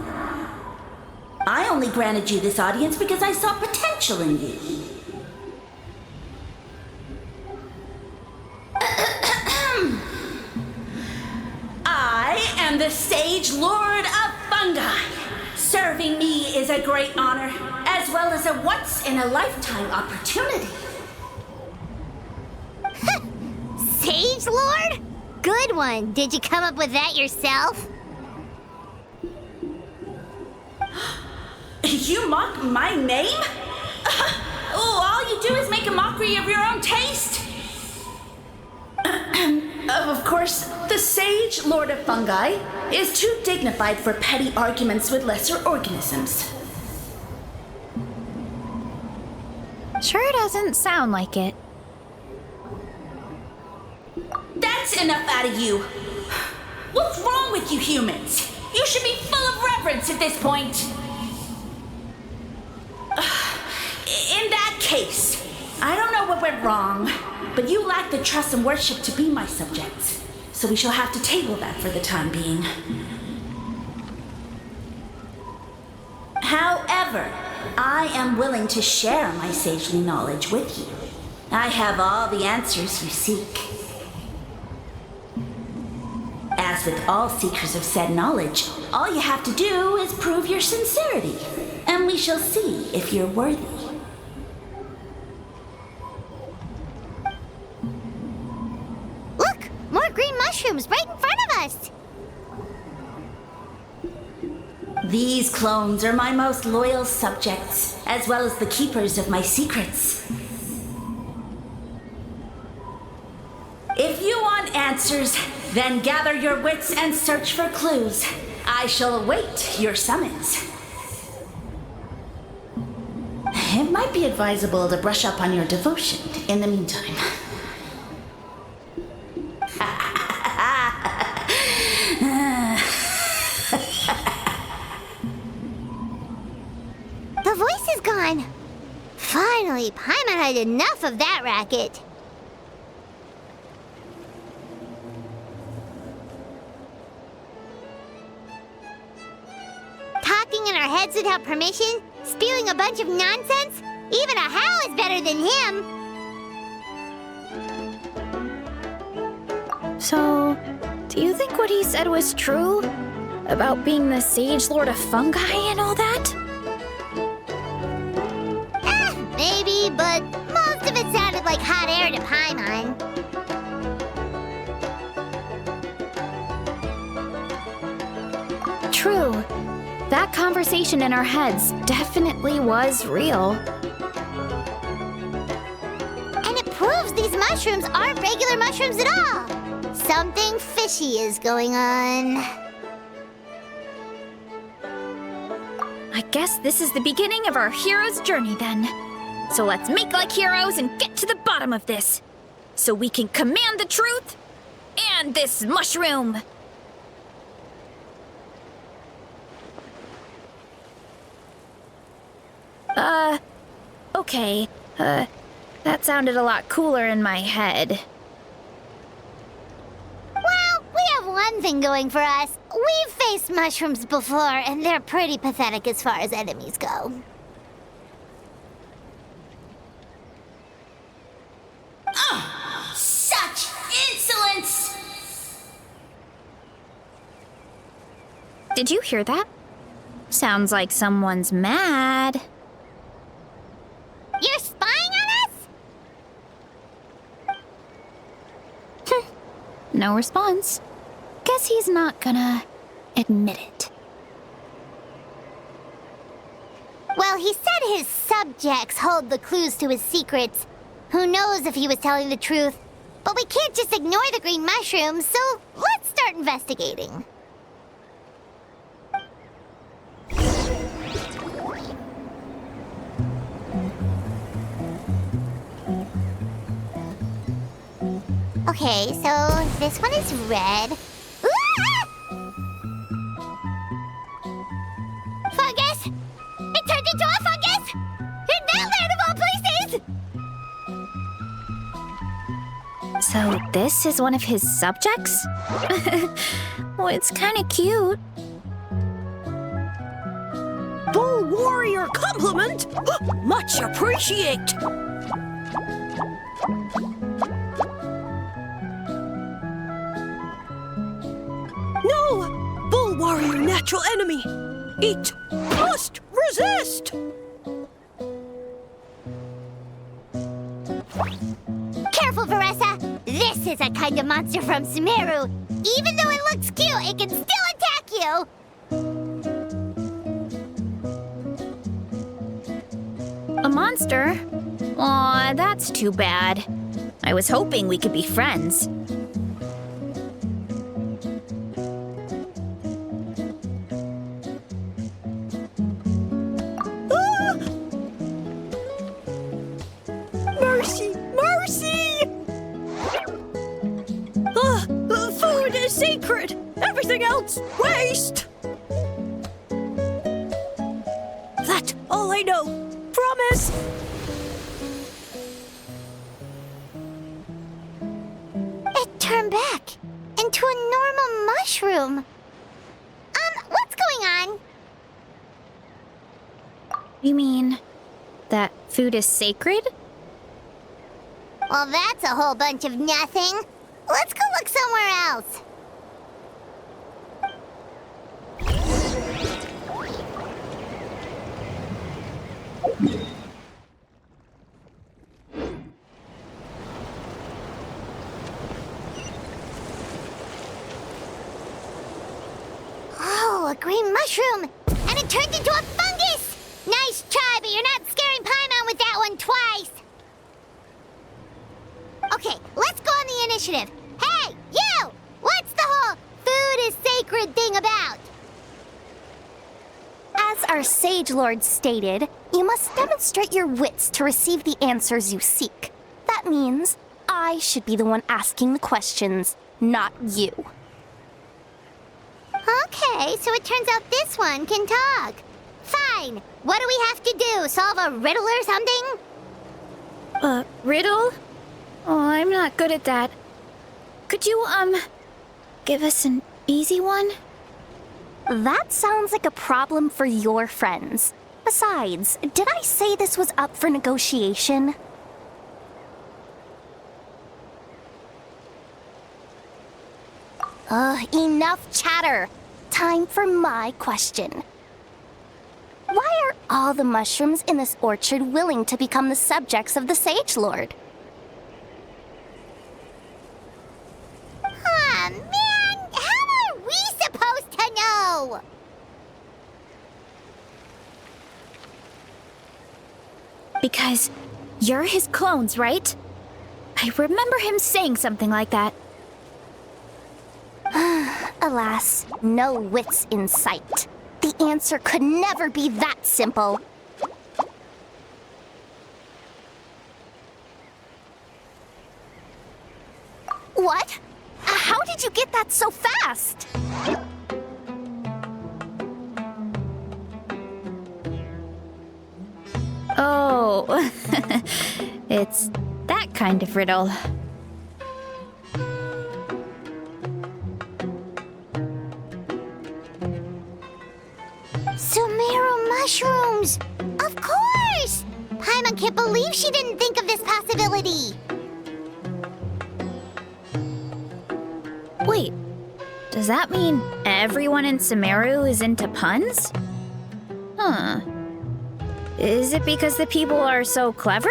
I only granted you this audience because I saw potential in you. I am the Sage Lord of Fungi. Serving me is a great honor, as well as a once-in-a-lifetime opportunity. Sage Lord? Good one. Did you come up with that yourself? You mock my name? All you do is make a mockery of your own taste. Of course, the Sage Lord of Fungi is too dignified for petty arguments with lesser organisms. Sure doesn't sound like it. That's enough out of you. What's wrong with you humans? You should be full of reverence at this point. In that case, I don't know what went wrong, but you lack the trust and worship to be my subjects, so we shall have to table that for the time being. However, I am willing to share my sagely knowledge with you. I have all the answers you seek. As with all seekers of said knowledge, all you have to do is prove your sincerity, and we shall see if you're worthy. Look! More green mushrooms right in front of us! These clones are my most loyal subjects, as well as the keepers of my secrets. If you want answers, then gather your wits and search for clues. I shall await your summons. It might be advisable to brush up on your devotion in the meantime. The voice is gone. Finally, Paimon had enough of that racket. Talking in our heads without permission? Spewing a bunch of nonsense? Even a Hal is better than him! So, do you think what he said was true? About being the Sage Lord of Fungi and all that? Maybe, but most of it sounded like hot air to Paimon. True. That conversation in our heads definitely was real. And it proves these mushrooms aren't regular mushrooms at all. Something fishy is going on. I guess this is the beginning of our hero's journey then. So let's make like heroes and get to the bottom of this. So we can command the truth and this mushroom. Okay. That sounded a lot cooler in my head. Well, we have one thing going for us. We've faced mushrooms before, and they're pretty pathetic as far as enemies go. Did you hear that? Sounds like someone's mad. You're spying on us? No response. Guess he's not gonna admit it. Well, he said his subjects hold the clues to his secrets. Who knows if he was telling the truth? But we can't just ignore the green mushrooms, so let's start investigating. Okay, so this one is red. Ah! Fungus! It turned into a fungus! In that land of all places! So this is one of his subjects? Well, it's kind of cute. Bull warrior compliment! Much appreciate! No! Bull warrior natural enemy! Eat! Must resist! Careful, Varesa! This is a kind of monster from Sumeru. Even though it looks cute, it can still attack you! A monster? Aw, that's too bad. I was hoping we could be friends. Mercy! Mercy! Food is sacred! Everything else, waste! That's all I know. Promise! It turned back into a normal mushroom. What's going on? You mean that food is sacred? Well, that's a whole bunch of nothing. Let's go look somewhere else. Oh, a green mushroom! And it turned into a fungus! Nice try, but you're not scaring Paimon with that one twice! Okay, let's go on the initiative. Hey, you! What's the whole food is sacred thing about? As our Sage Lord stated, you must demonstrate your wits to receive the answers you seek. That means I should be the one asking the questions, not you. Okay, so it turns out this one can talk. Fine. What do we have to do? Solve a riddle or something? Riddle? Oh, I'm not good at that. Could you, give us an easy one? That sounds like a problem for your friends. Besides, did I say this was up for negotiation? Enough chatter. Time for my question. Why are all the mushrooms in this orchard willing to become the subjects of the Sage Lord? Aw, man! How are we supposed to know? Because you're his clones, right? I remember him saying something like that. Alas, no wits in sight. The answer could never be that simple. What? How did you get that so fast? Oh, it's that kind of riddle. Sumeru mushrooms! Of course! Paimon can't believe she didn't think of this possibility. Wait, Does that mean everyone in Sumeru is into puns? Huh. Is it because the people are so clever?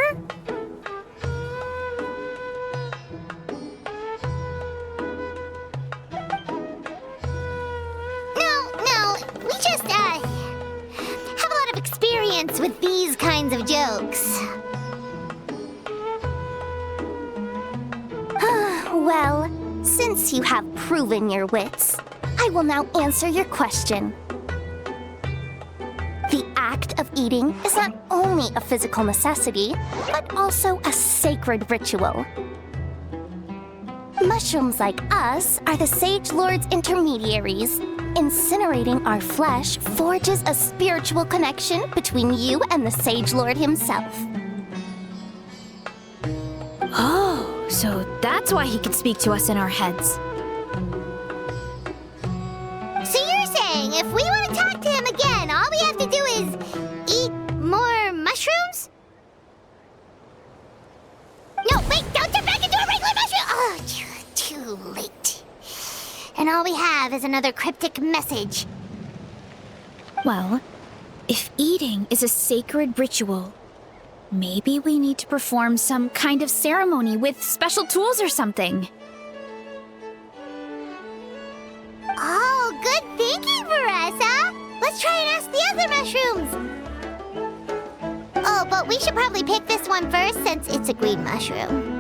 No, we just, have a lot of experience with these kinds of jokes. Well, since you have proven your wits, I will now answer your question. The act of eating is not only a physical necessity, but also a sacred ritual. Mushrooms like us are the Sage Lord's intermediaries. Incinerating our flesh forges a spiritual connection between you and the Sage Lord himself. Oh, so that's why he could speak to us in our heads. So you're saying if we want to talk to him again, all we have to do is eat more mushrooms? No, wait, don't turn back into a regular mushroom! Oh, too late. And all we have is another cryptic message. Well, if eating is a sacred ritual, maybe we need to perform some kind of ceremony with special tools or something. Oh, good thinking, Varesa! Let's try and ask the other mushrooms! Oh, but we should probably pick this one first since it's a green mushroom.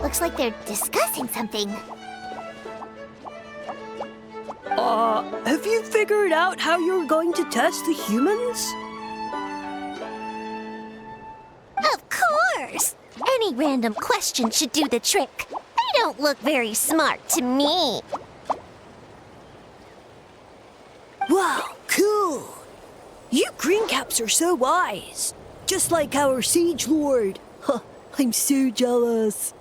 Looks like they're discussing something. Have you figured out how you're going to test the humans? Of course! Any random question should do the trick. They don't look very smart to me. Wow, cool! You greencaps are so wise. Just like our Siege Lord. Huh, I'm so jealous.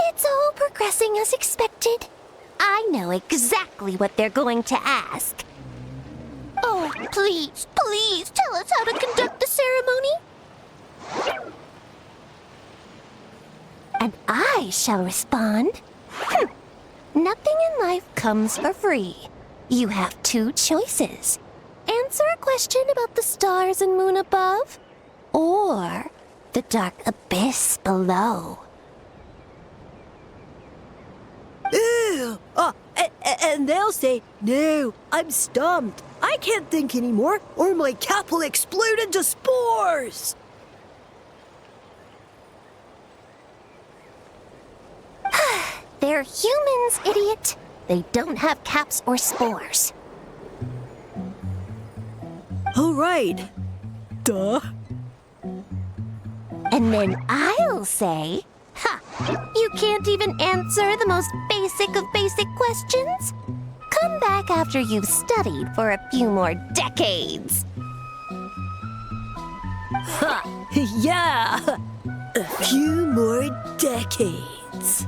It's all progressing as expected. I know exactly what they're going to ask. Oh, please tell us how to conduct the ceremony. And I shall respond. Nothing in life comes for free. You have two choices. Answer a question about the stars and moon above, or the dark abyss below. Ew! And they'll say, no, I'm stumped. I can't think anymore, or my cap will explode into spores. They're humans, idiot. They don't have caps or spores. All right. Duh. And then I'll say, you can't even answer the most basic of basic questions? Come back after you've studied for a few more decades. Ha! Yeah! A few more decades.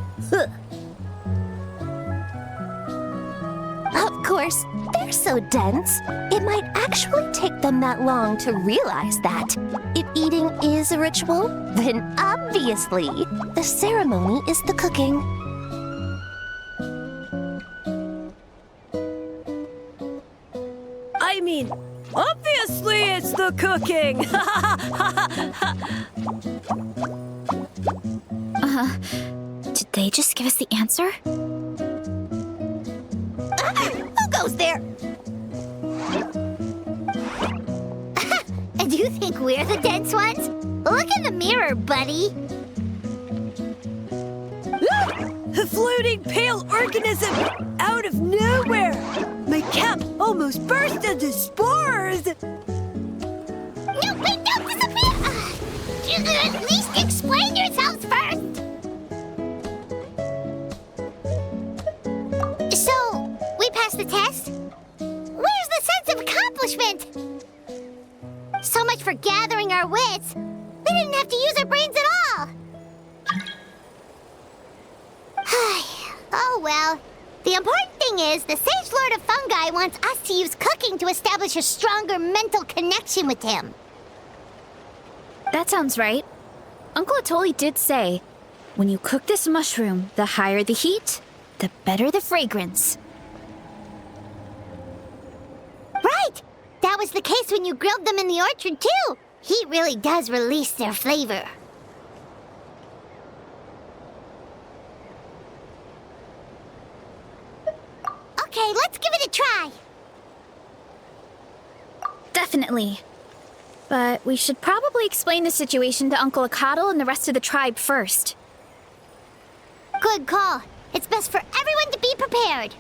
Of course, they're so dense, it might actually take them that long to realize that. If eating is a ritual, then obviously the ceremony is the cooking. I mean, obviously it's the cooking! Did they just give us the answer? Who goes there? Do you think we're the dense ones? Look in the mirror, buddy. A floating pale organism out of nowhere! My cap almost burst into spores! No, wait, don't disappear! At least explain yourselves first! So, we passed the test? Where's the punishment! So much for gathering our wits. We didn't have to use our brains at all. Oh well. The important thing is, the Sage Lord of Fungi wants us to use cooking to establish a stronger mental connection with him. That sounds right. Uncle Atoli did say, when you cook this mushroom, the higher the heat, the better the fragrance. Right! That was the case when you grilled them in the orchard, too. Heat really does release their flavor. Okay, let's give it a try. Definitely. But we should probably explain the situation to Uncle Akatl and the rest of the tribe first. Good call. It's best for everyone to be prepared.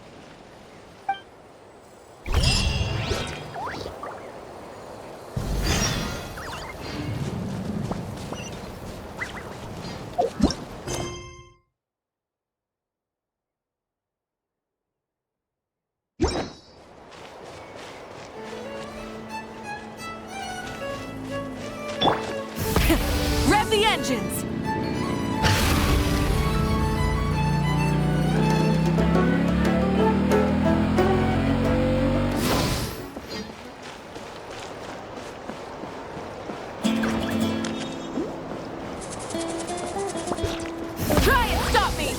Rev the engines! Try and stop me!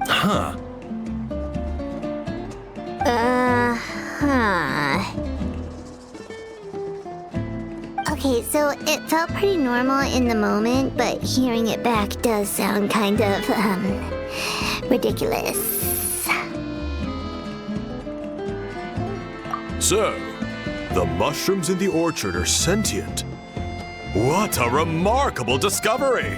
Huh. Okay, so it felt pretty normal in the moment, but hearing it back does sound kind of, ridiculous. So, the mushrooms in the orchard are sentient. What a remarkable discovery!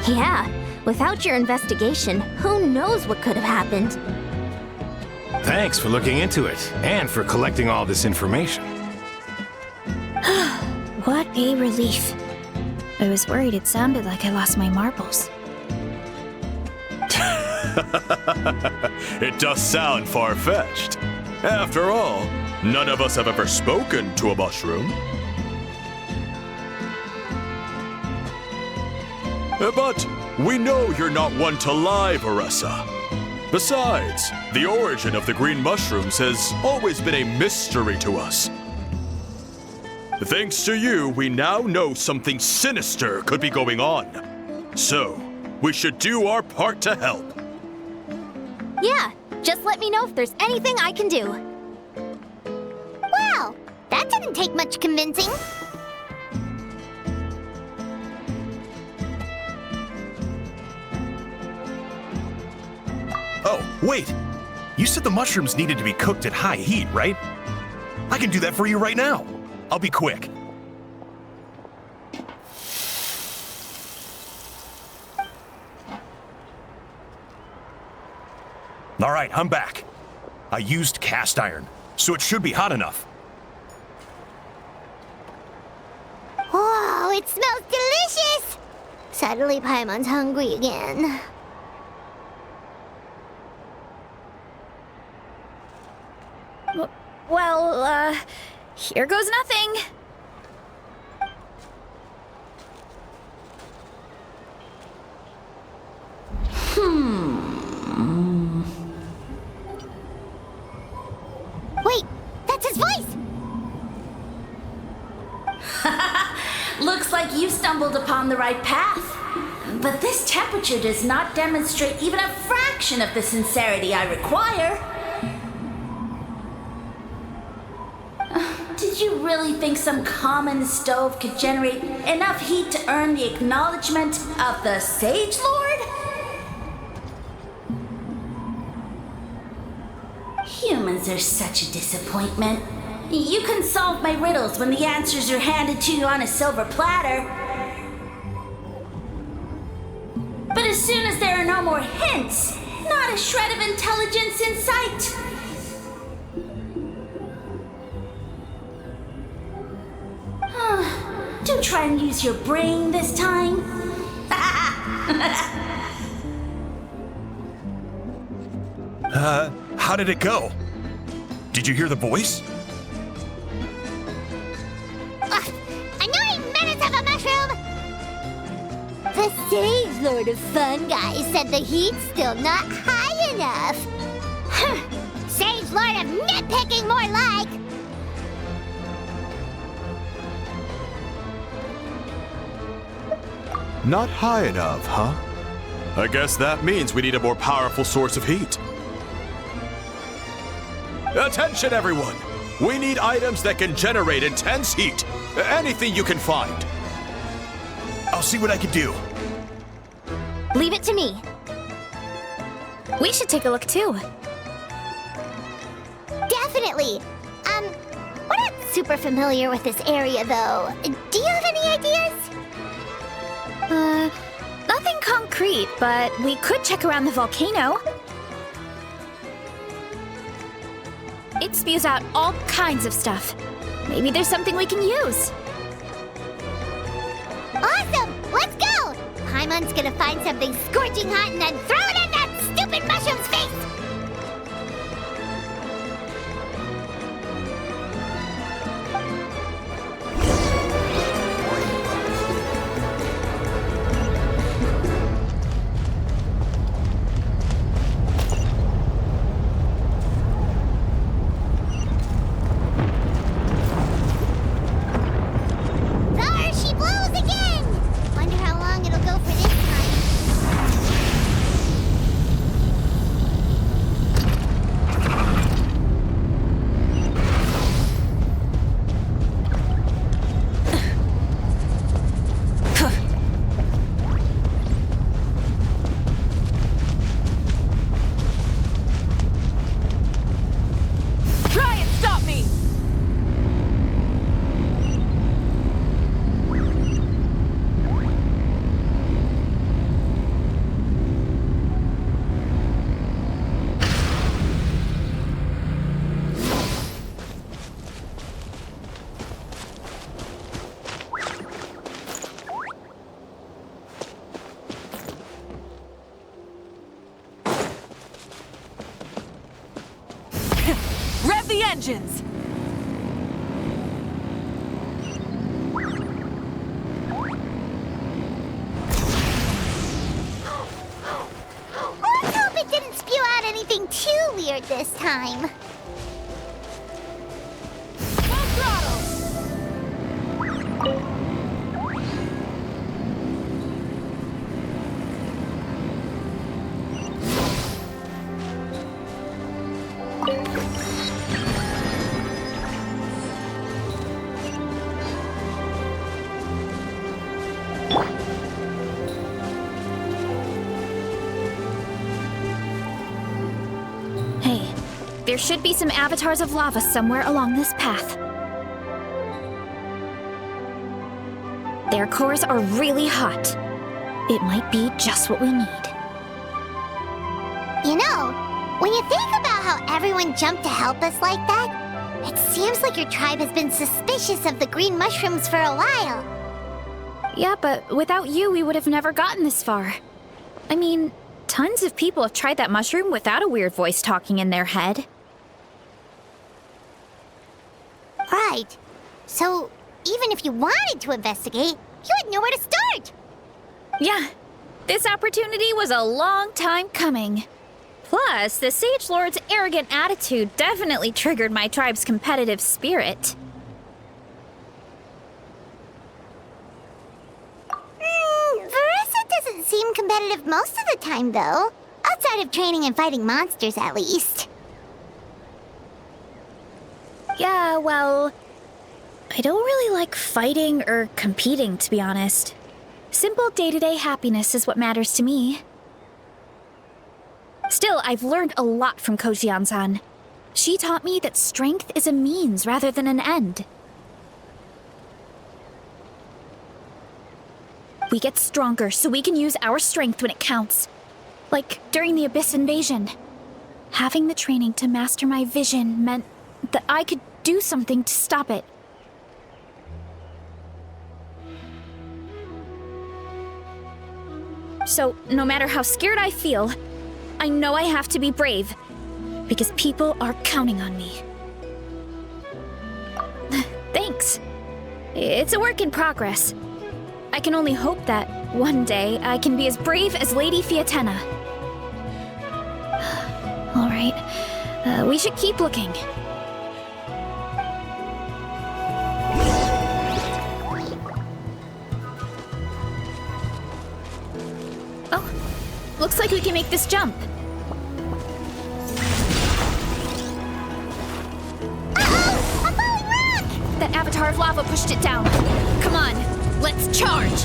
Yeah, without your investigation, who knows what could have happened? Thanks for looking into it, and for collecting all this information. What a relief. I was worried it sounded like I lost my marbles. It does sound far-fetched. After all, none of us have ever spoken to a mushroom. But we know you're not one to lie, Varesa. Besides, the origin of the green mushrooms has always been a mystery to us. Thanks to you, we now know something sinister could be going on. So, we should do our part to help. Yeah, just let me know if there's anything I can do. Wow, that didn't take much convincing. Oh, wait! You said the mushrooms needed to be cooked at high heat, right? I can do that for you right now. I'll be quick. All right, I'm back. I used cast iron, so it should be hot enough. Whoa, it smells delicious! Suddenly Paimon's hungry again. Well, here goes nothing. Wait, that's his voice! Looks like you stumbled upon the right path. But this temperature does not demonstrate even a fraction of the sincerity I require. Did you really think some common stove could generate enough heat to earn the acknowledgement of the Sage Lord? Humans are such a disappointment. You can solve my riddles when the answers are handed to you on a silver platter. But as soon as there are no more hints, Not a shred of intelligence in sight. Do try and use your brain this time. How did it go? Did you hear the voice? Annoying menace of a mushroom! The Sage Lord of Fun guy said the heat's still not high enough. Sage Lord of nitpicking, more like! Not high enough, huh? I guess that means we need a more powerful source of heat. Attention, everyone! We need items that can generate intense heat. Anything you can find. I'll see what I can do. Leave it to me. We should take a look too. Definitely. We're not super familiar with this area, though. Do you have any ideas? Nothing concrete, but we could check around the volcano. It spews out all kinds of stuff. Maybe there's something we can use. Awesome! Let's go! Paimon's gonna find something scorching hot and then throw it in that stupid mushroom's face! There she blows again! Wonder how long it'll go for this time. Try and stop me! Rev the engines! Let's hope it didn't spew out anything too weird this time. Full throttle! Hey, there should be some avatars of lava somewhere along this path. Their cores are really hot. It might be just what we need. You know, when you think about how everyone jumped to help us like that, it seems like your tribe has been suspicious of the green mushrooms for a while. Yeah, but without you, we would have never gotten this far. I mean, tons of people have tried that mushroom without a weird voice talking in their head. Right. So, even if you wanted to investigate, you had nowhere to start. Yeah, this opportunity was a long time coming. Plus, the Sage Lord's arrogant attitude definitely triggered my tribe's competitive spirit. Varesa doesn't seem competitive most of the time, though. Outside of training and fighting monsters, at least. Yeah, well, I don't really like fighting or competing, to be honest. Simple day-to-day happiness is what matters to me. Still, I've learned a lot from Kojian-san. She taught me that strength is a means rather than an end. We get stronger so we can use our strength when it counts. Like during the Abyss invasion. Having the training to master my vision meant that I could do something to stop it. So, no matter how scared I feel, I know I have to be brave. Because people are counting on me. Thanks. It's a work in progress. I can only hope that one day I can be as brave as Lady Fiatenna. All right, we should keep looking. Oh, looks like we can make this jump. Uh-oh! A falling rock! That avatar of lava pushed it down. Come on, let's charge!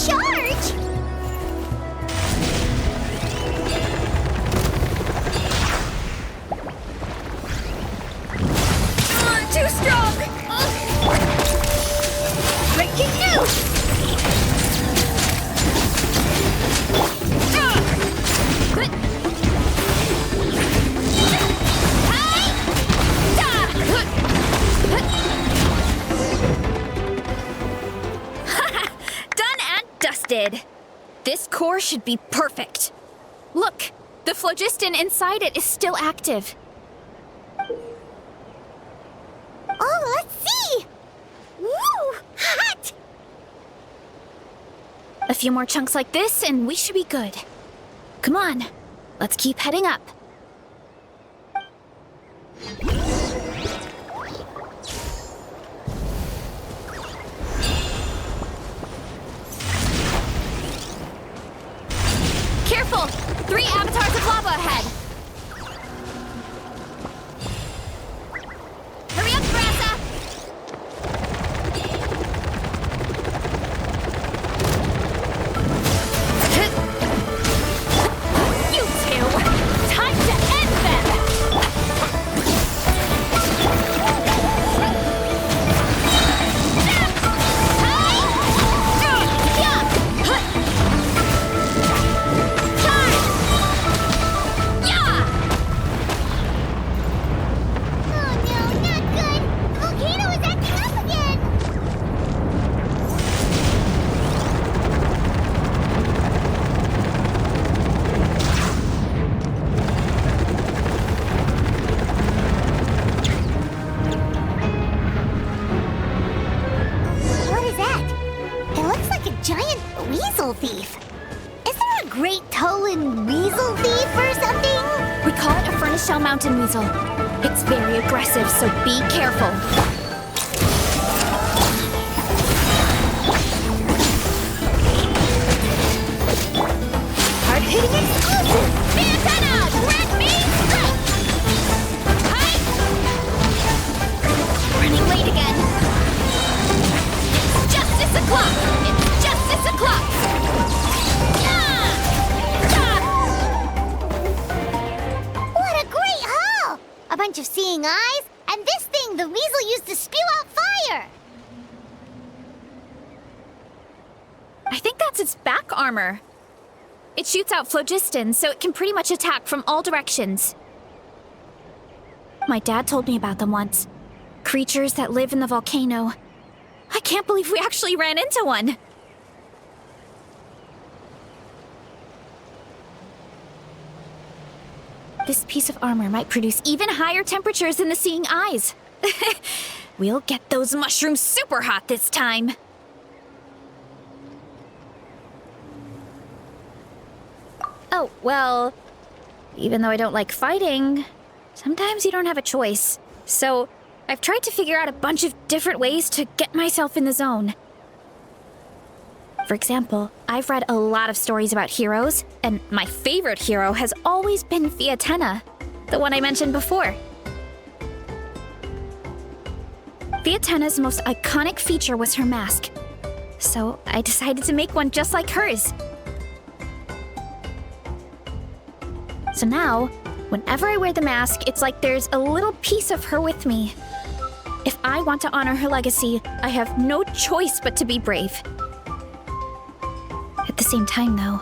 Charge? Too strong! Breaking news! Done and dusted. This core should be perfect. Look, the phlogiston inside it is still active. Oh, let's see! Woo! Hot! A few more chunks like this and we should be good. Come on, let's keep heading up. Careful! 3 avatars of lava ahead! Hurry up, Varesa! You two! Time to end them! Oh no, not good! The volcano is acting up again! What is that? It looks like a giant weasel thief. Is there a great toe and weasel thief or something? We call it a furnace shell mountain weasel. It's very aggressive, so be careful. Hard-hitting exclusive! Fiatenna, grant me strength! Hi! Running late again. It's justice o'clock! It's justice o'clock! Yeah! Yeah! What a great haul! A bunch of seeing eyes, and this thing the weasel used to spew out fire! I think that's its back armor. It shoots out phlogiston, so it can pretty much attack from all directions. My dad told me about them once. Creatures that live in the volcano. I can't believe we actually ran into one. This piece of armor might produce even higher temperatures than the seeing eyes. We'll get those mushrooms super hot this time. Oh, well, even though I don't like fighting, sometimes you don't have a choice. So I've tried to figure out a bunch of different ways to get myself in the zone. For example, I've read a lot of stories about heroes, and my favorite hero has always been Fiatenna, the one I mentioned before. Fiatenna's most iconic feature was her mask, so I decided to make one just like hers. So now, whenever I wear the mask, it's like there's a little piece of her with me. If I want to honor her legacy, I have no choice but to be brave. At the same time, though,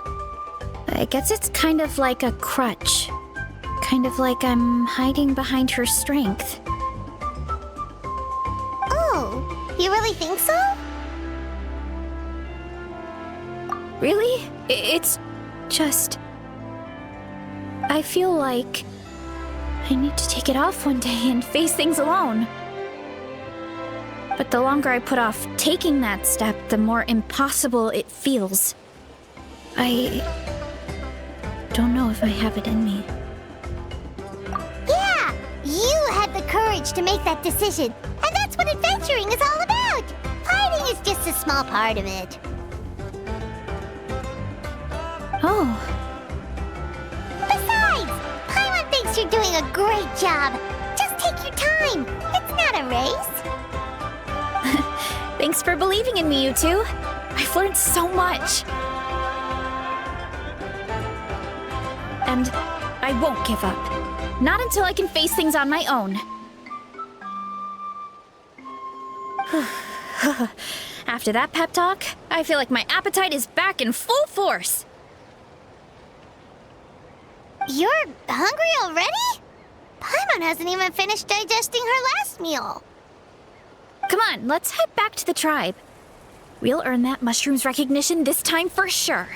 I guess it's kind of like a crutch. Kind of like I'm hiding behind her strength. Oh, you really think so? Really? It's just... I feel like I need to take it off one day and face things alone. But the longer I put off taking that step, the more impossible it feels. I don't know if I have it in me. Yeah, you had the courage to make that decision. And that's what adventuring is all about. Fighting is just a small part of it. Oh. Besides, Paimon thinks you're doing a great job. Just take your time. It's not a race. Thanks for believing in me, you two. I've learned so much. And I won't give up. Not until I can face things on my own. After that pep talk, I feel like my appetite is back in full force. You're hungry already? Paimon hasn't even finished digesting her last meal. Come on, let's head back to the tribe. We'll earn that mushroom's recognition this time for sure.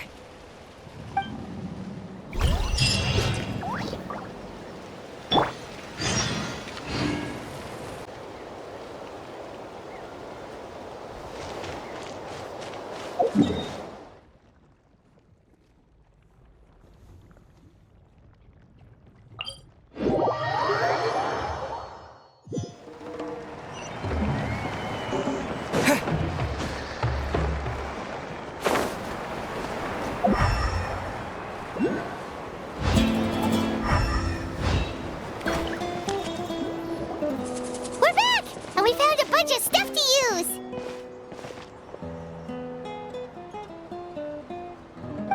We're back! And we found a bunch of stuff to use!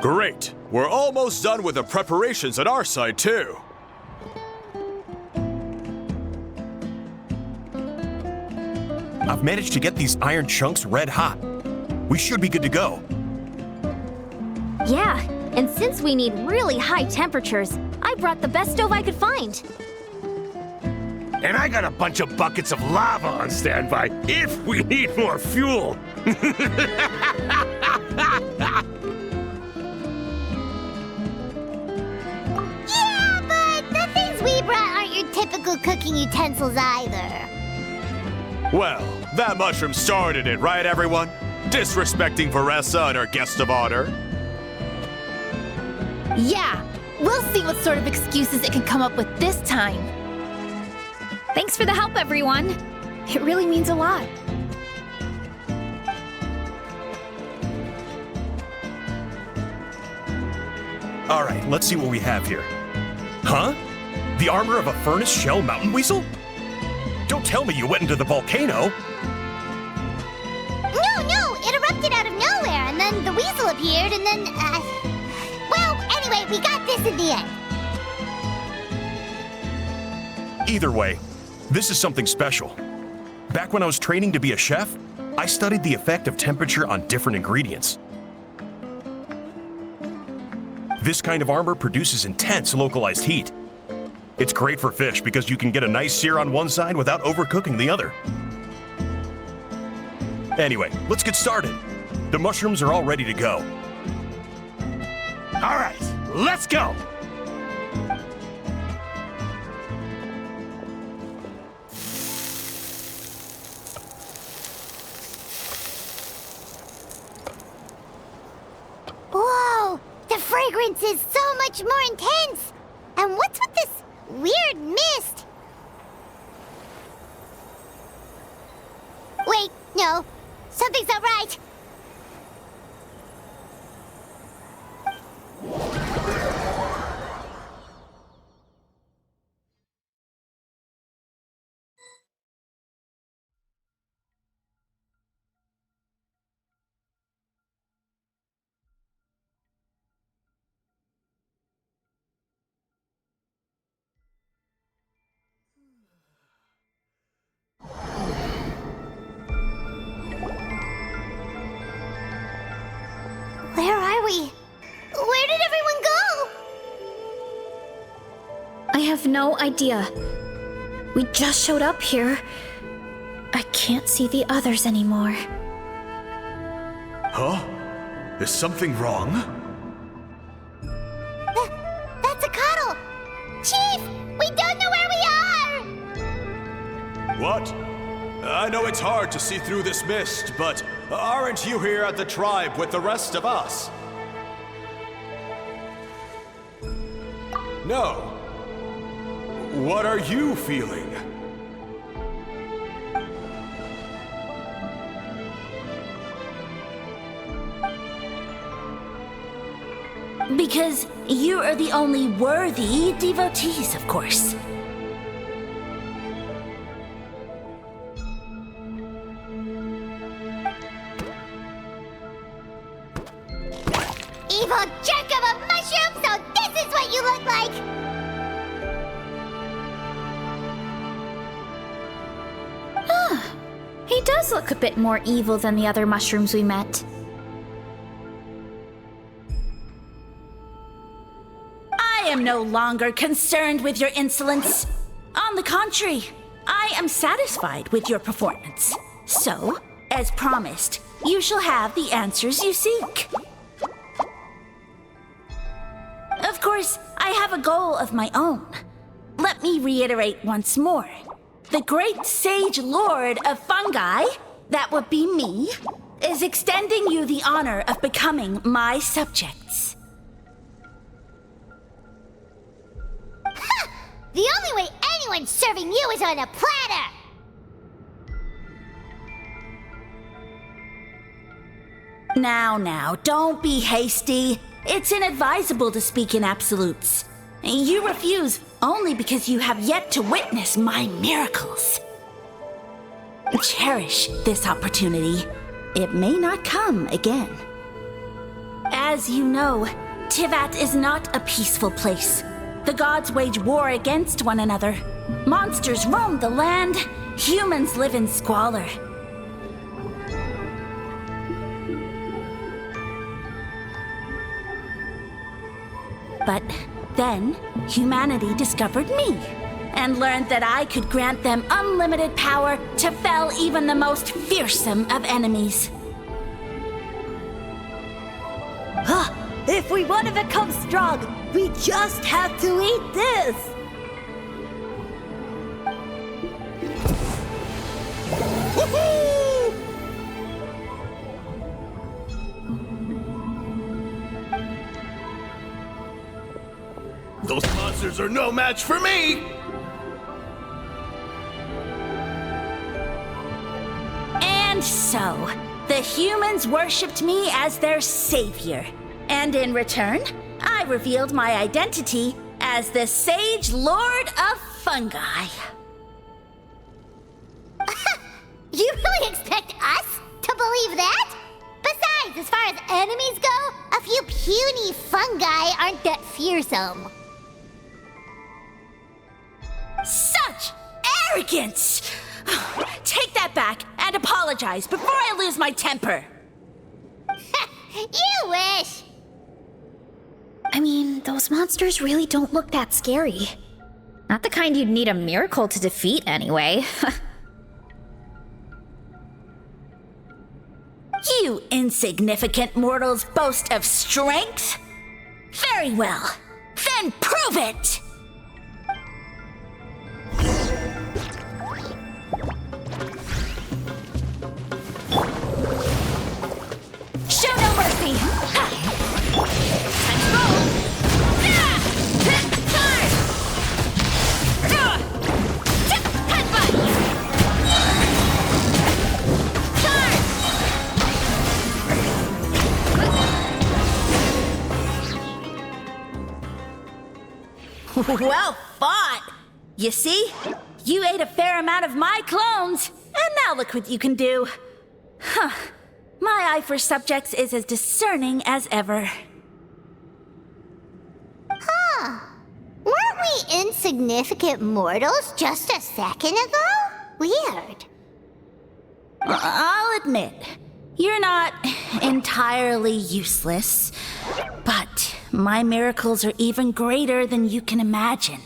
Great! We're almost done with the preparations at our side, too. I've managed to get these iron chunks red hot. We should be good to go. Yeah, and since we need really high temperatures, I brought the best stove I could find. And I got a bunch of buckets of lava on standby if we need more fuel. Yeah, but the things we brought aren't your typical cooking utensils either. Well, that mushroom started it, right, everyone? Disrespecting Varesa and her guest of honor. Yeah, we'll see what sort of excuses it can come up with this time. Thanks for the help, everyone. It really means a lot. All right, let's see what we have here. Huh? The armor of a furnace shell mountain weasel? Don't tell me you went into the volcano. No, it erupted out of nowhere, and then the weasel appeared, and then, well, anyway, we got this in the end. Either way, this is something special. Back when I was training to be a chef, I studied the effect of temperature on different ingredients. This kind of armor produces intense localized heat. It's great for fish because you can get a nice sear on one side without overcooking the other. Anyway, let's get started. The mushrooms are all ready to go. All right, let's go. Whoa, the fragrance is so much more intense. And what's with this weird mist? Wait, no, something's not right. Where are we? Where did everyone go? have no idea. We just showed up here. I can't see the others anymore. Huh? Is something wrong? That's a cuddle! Chief! We don't know where we are! What? I know it's hard to see through this mist, but aren't you here at the tribe with the rest of us? No. What are you feeling? Because you are the only worthy devotees, of course. Evil jerk of a mushroom, so this is what you look like! He does look a bit more evil than the other mushrooms we met. I am no longer concerned with your insolence. On the contrary, I am satisfied with your performance. So, as promised, you shall have the answers you seek. Of course, I have a goal of my own. Let me reiterate once more. The great sage lord of fungi, that would be me, is extending you the honor of becoming my subjects. Ha! The only way anyone's serving you is on a platter! Now, don't be hasty. It's inadvisable to speak in absolutes. You refuse only because you have yet to witness my miracles. Cherish this opportunity. It may not come again. As you know, Tivat is not a peaceful place. The gods wage war against one another. Monsters roam the land. Humans live in squalor. But then, humanity discovered me, and learned that I could grant them unlimited power to fell even the most fearsome of enemies. If we want to become strong, we just have to eat this! Woohoo! Those monsters are no match for me! And so, the humans worshipped me as their savior. And in return, I revealed my identity as the Sage Lord of Fungi. You really expect us to believe that? Besides, as far as enemies go, a few puny fungi aren't that fearsome. Such arrogance! Take that back and apologize before I lose my temper. You wish! I mean, those monsters really don't look that scary. Not the kind you'd need a miracle to defeat, anyway. You insignificant mortals boast of strength? Very well. Then prove it! Show no mercy! Ha! Time to roll! Ah! Charge! Headbutt! Charge! Well fought! You see? You ate a fair amount of my clones, and now look what you can do. Huh. My eye for subjects is as discerning as ever. Weren't we insignificant mortals just a second ago? Weird. I'll admit, you're not entirely useless, but my miracles are even greater than you can imagine.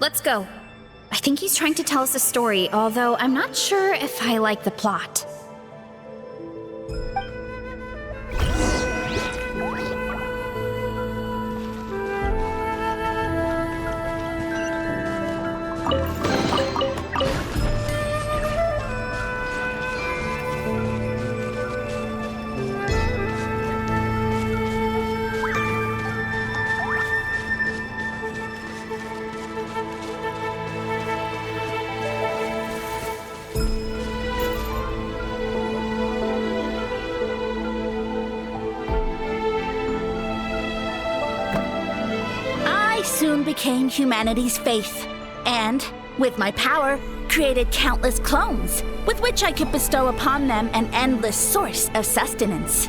let's go. I think he's trying to tell us a story, although I'm not sure if I like the plot. Soon became humanity's faith, and, with my power, created countless clones, with which I could bestow upon them an endless source of sustenance.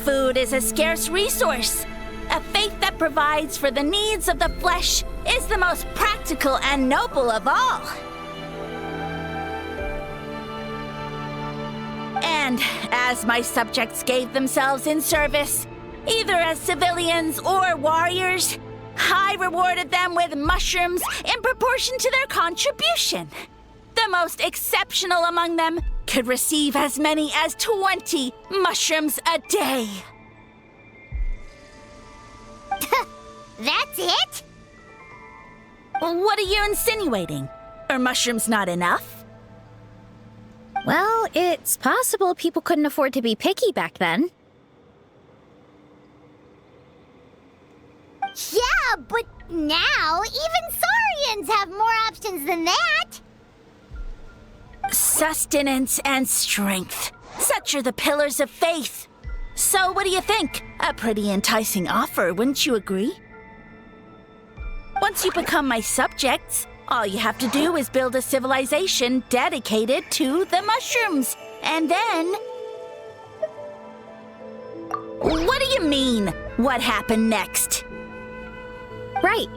Food is a scarce resource. A faith that provides for the needs of the flesh is the most practical and noble of all. And as my subjects gave themselves in service, either as civilians or warriors, I rewarded them with mushrooms in proportion to their contribution. The most exceptional among them could receive as many as 20 mushrooms a day. That's it? What are you insinuating? Are mushrooms not enough? Well, it's possible people couldn't afford to be picky back then. Yeah, but now even Saurians have more options than that. Sustenance and strength. Such are the pillars of faith. So what do you think? A pretty enticing offer, wouldn't you agree? Once you become my subjects, all you have to do is build a civilization dedicated to the mushrooms. And then... What do you mean, what happened next? Right.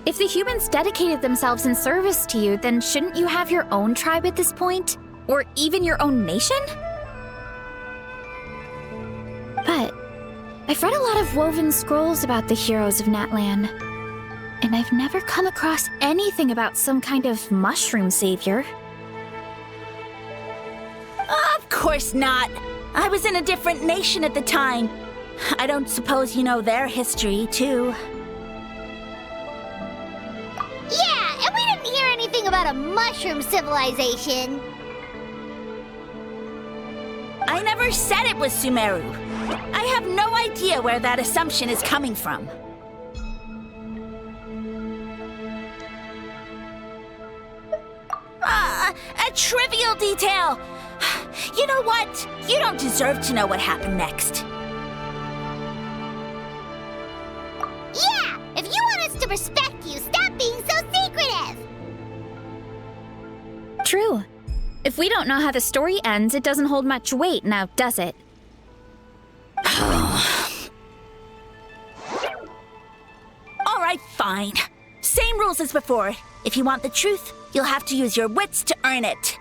If the humans dedicated themselves in service to you, then shouldn't you have your own tribe at this point? Or even your own nation? But I've read a lot of woven scrolls about the heroes of Natlan, and I've never come across anything about some kind of mushroom savior. Of course not. I was in a different nation at the time. I don't suppose you know their history, too. Yeah, and we didn't hear anything about a mushroom civilization. I never said it was Sumeru. I have no idea where that assumption is coming from. A trivial detail. You know what? You don't deserve to know what happened next. Yeah, if you want us to respect you, stop being so secretive. True. If we don't know how the story ends, it doesn't hold much weight now, does it? All right, fine. Same rules as before. If you want the truth, you'll have to use your wits to earn it.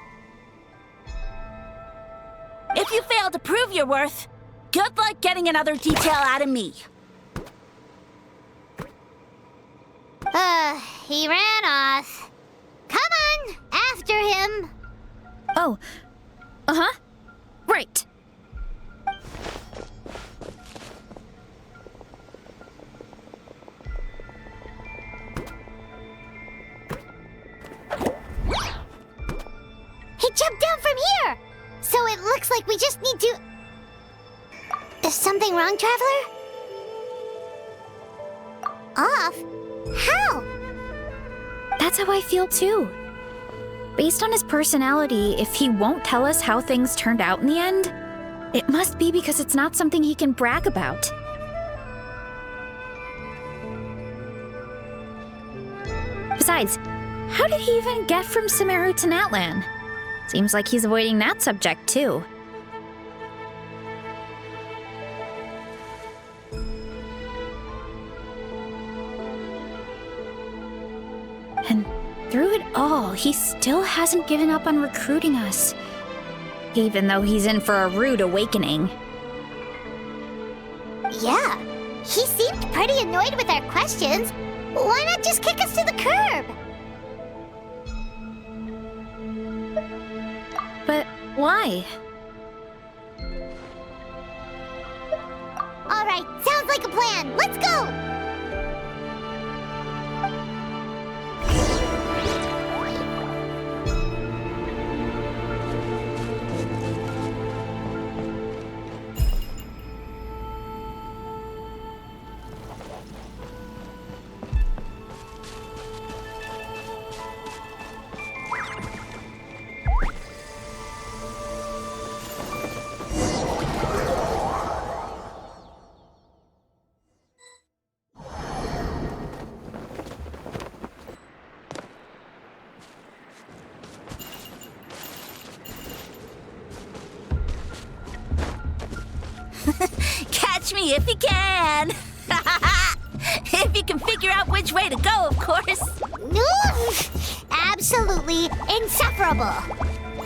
If you fail to prove your worth, good luck getting another detail out of me. He ran off. Come on, after him. Oh. Uh-huh. Right. He jumped down from here. So it looks like we just need to... Is something wrong, Traveler? Off? How? That's how I feel too. Based on his personality, if he won't tell us how things turned out in the end, it must be because it's not something he can brag about. Besides, how did he even get from Sumeru to Natlan? Seems like he's avoiding that subject too. And through it all, he still hasn't given up on recruiting us, even though he's in for a rude awakening. Yeah, he seemed pretty annoyed with our questions, Why not just kick us to the curb? But why? All right, sounds like a plan. Let's go! Catch me if you can! If you can figure out which way to go, of course. Absolutely insufferable.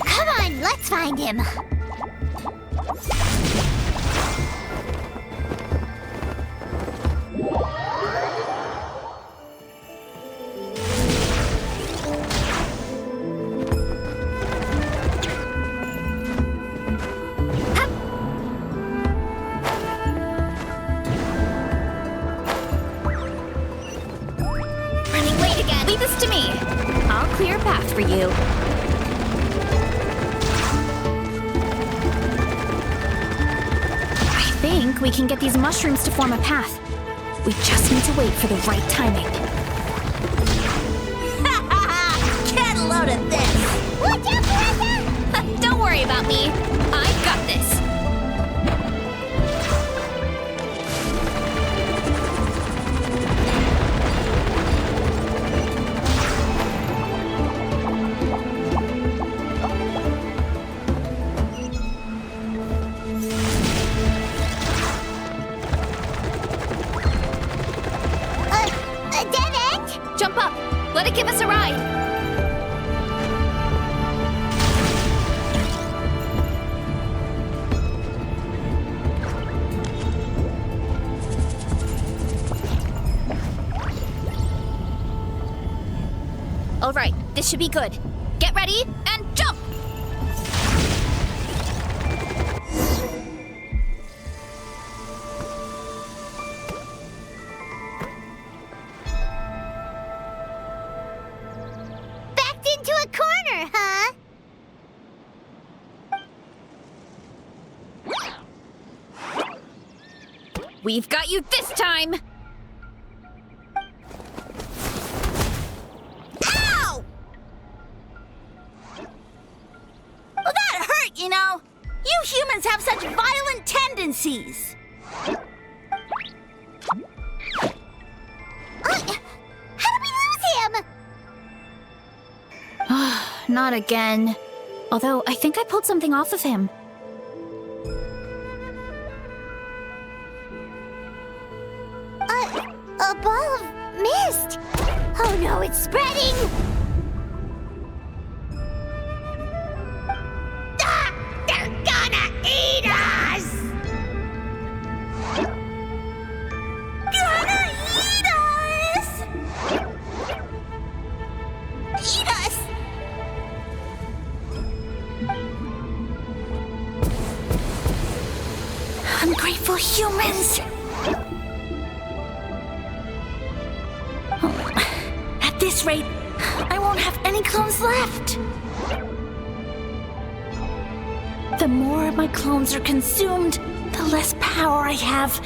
Come on, let's find him. Leave this to me. I'll clear a path for you. I think we can get these mushrooms to form a path. We just need to wait for the right timing. Get a load of this! Watch out, Varesa! Don't worry about me. I got this. A dead end? Jump up. Let it give us a ride. All right, this should be good. Get ready and jump! Backed into a corner, huh? We've got you this time! Ow! Well, that hurt, you know. You humans have such violent tendencies. How did we lose him? Not again. Although, I think I pulled something off of him. A ball of mist. Oh no, it's spreading. Ah, they're gonna eat us. Gonna eat us! Eat us. Ungrateful humans! At this rate, I won't have any clones left. The more my clones are consumed, the less power I have.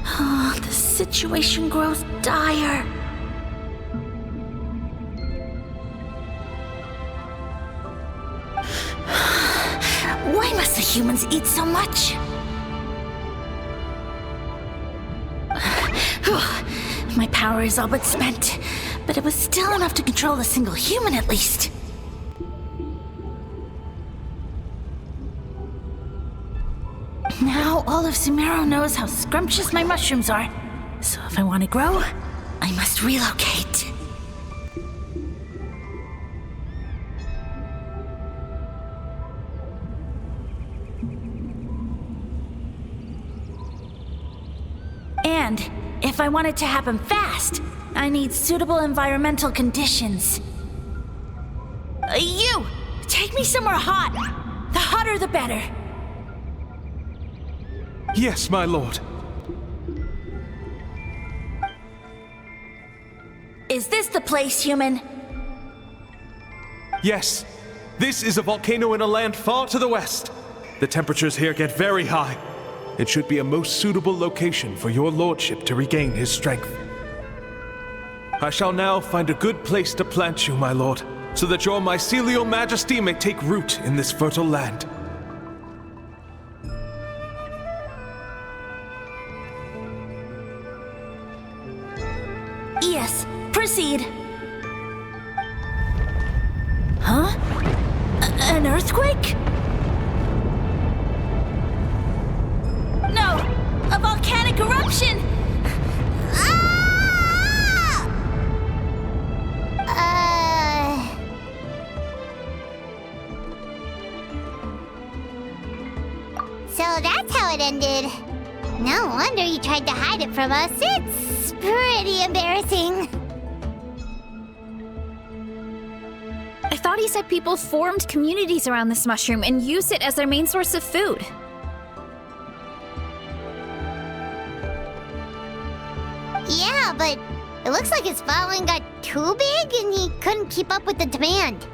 Oh, the situation grows dire. Why must the humans eat so much? My power is all but spent, but it was still enough to control a single human at least. Now all of Sumeru knows how scrumptious my mushrooms are, so if I want to grow, I must relocate. And if I want it to happen fast, I need suitable environmental conditions. You! Take me somewhere hot! The hotter the better. Yes, my lord. Is this the place, human? Yes. This is a volcano in a land far to the west. The temperatures here get very high. It should be a most suitable location for your lordship to regain his strength. I shall now find a good place to plant you, my lord, so that your mycelial majesty may take root in this fertile land. Yes, proceed. Huh? An earthquake? No! A volcanic eruption! So that's how it ended. No wonder you tried to hide it from us. It's pretty embarrassing. I thought he said people formed communities around this mushroom and used it as their main source of food. Yeah, but it looks like his following got too big and he couldn't keep up with the demand.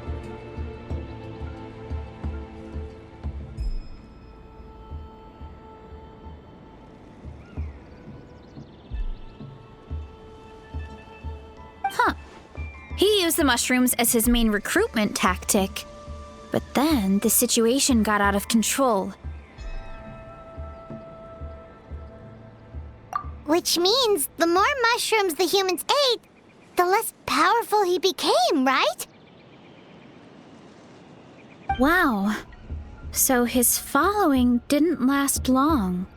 Huh. He used the mushrooms as his main recruitment tactic. But then the situation got out of control. Which means the more mushrooms the humans ate, the less powerful he became, right? Wow. So his following didn't last long.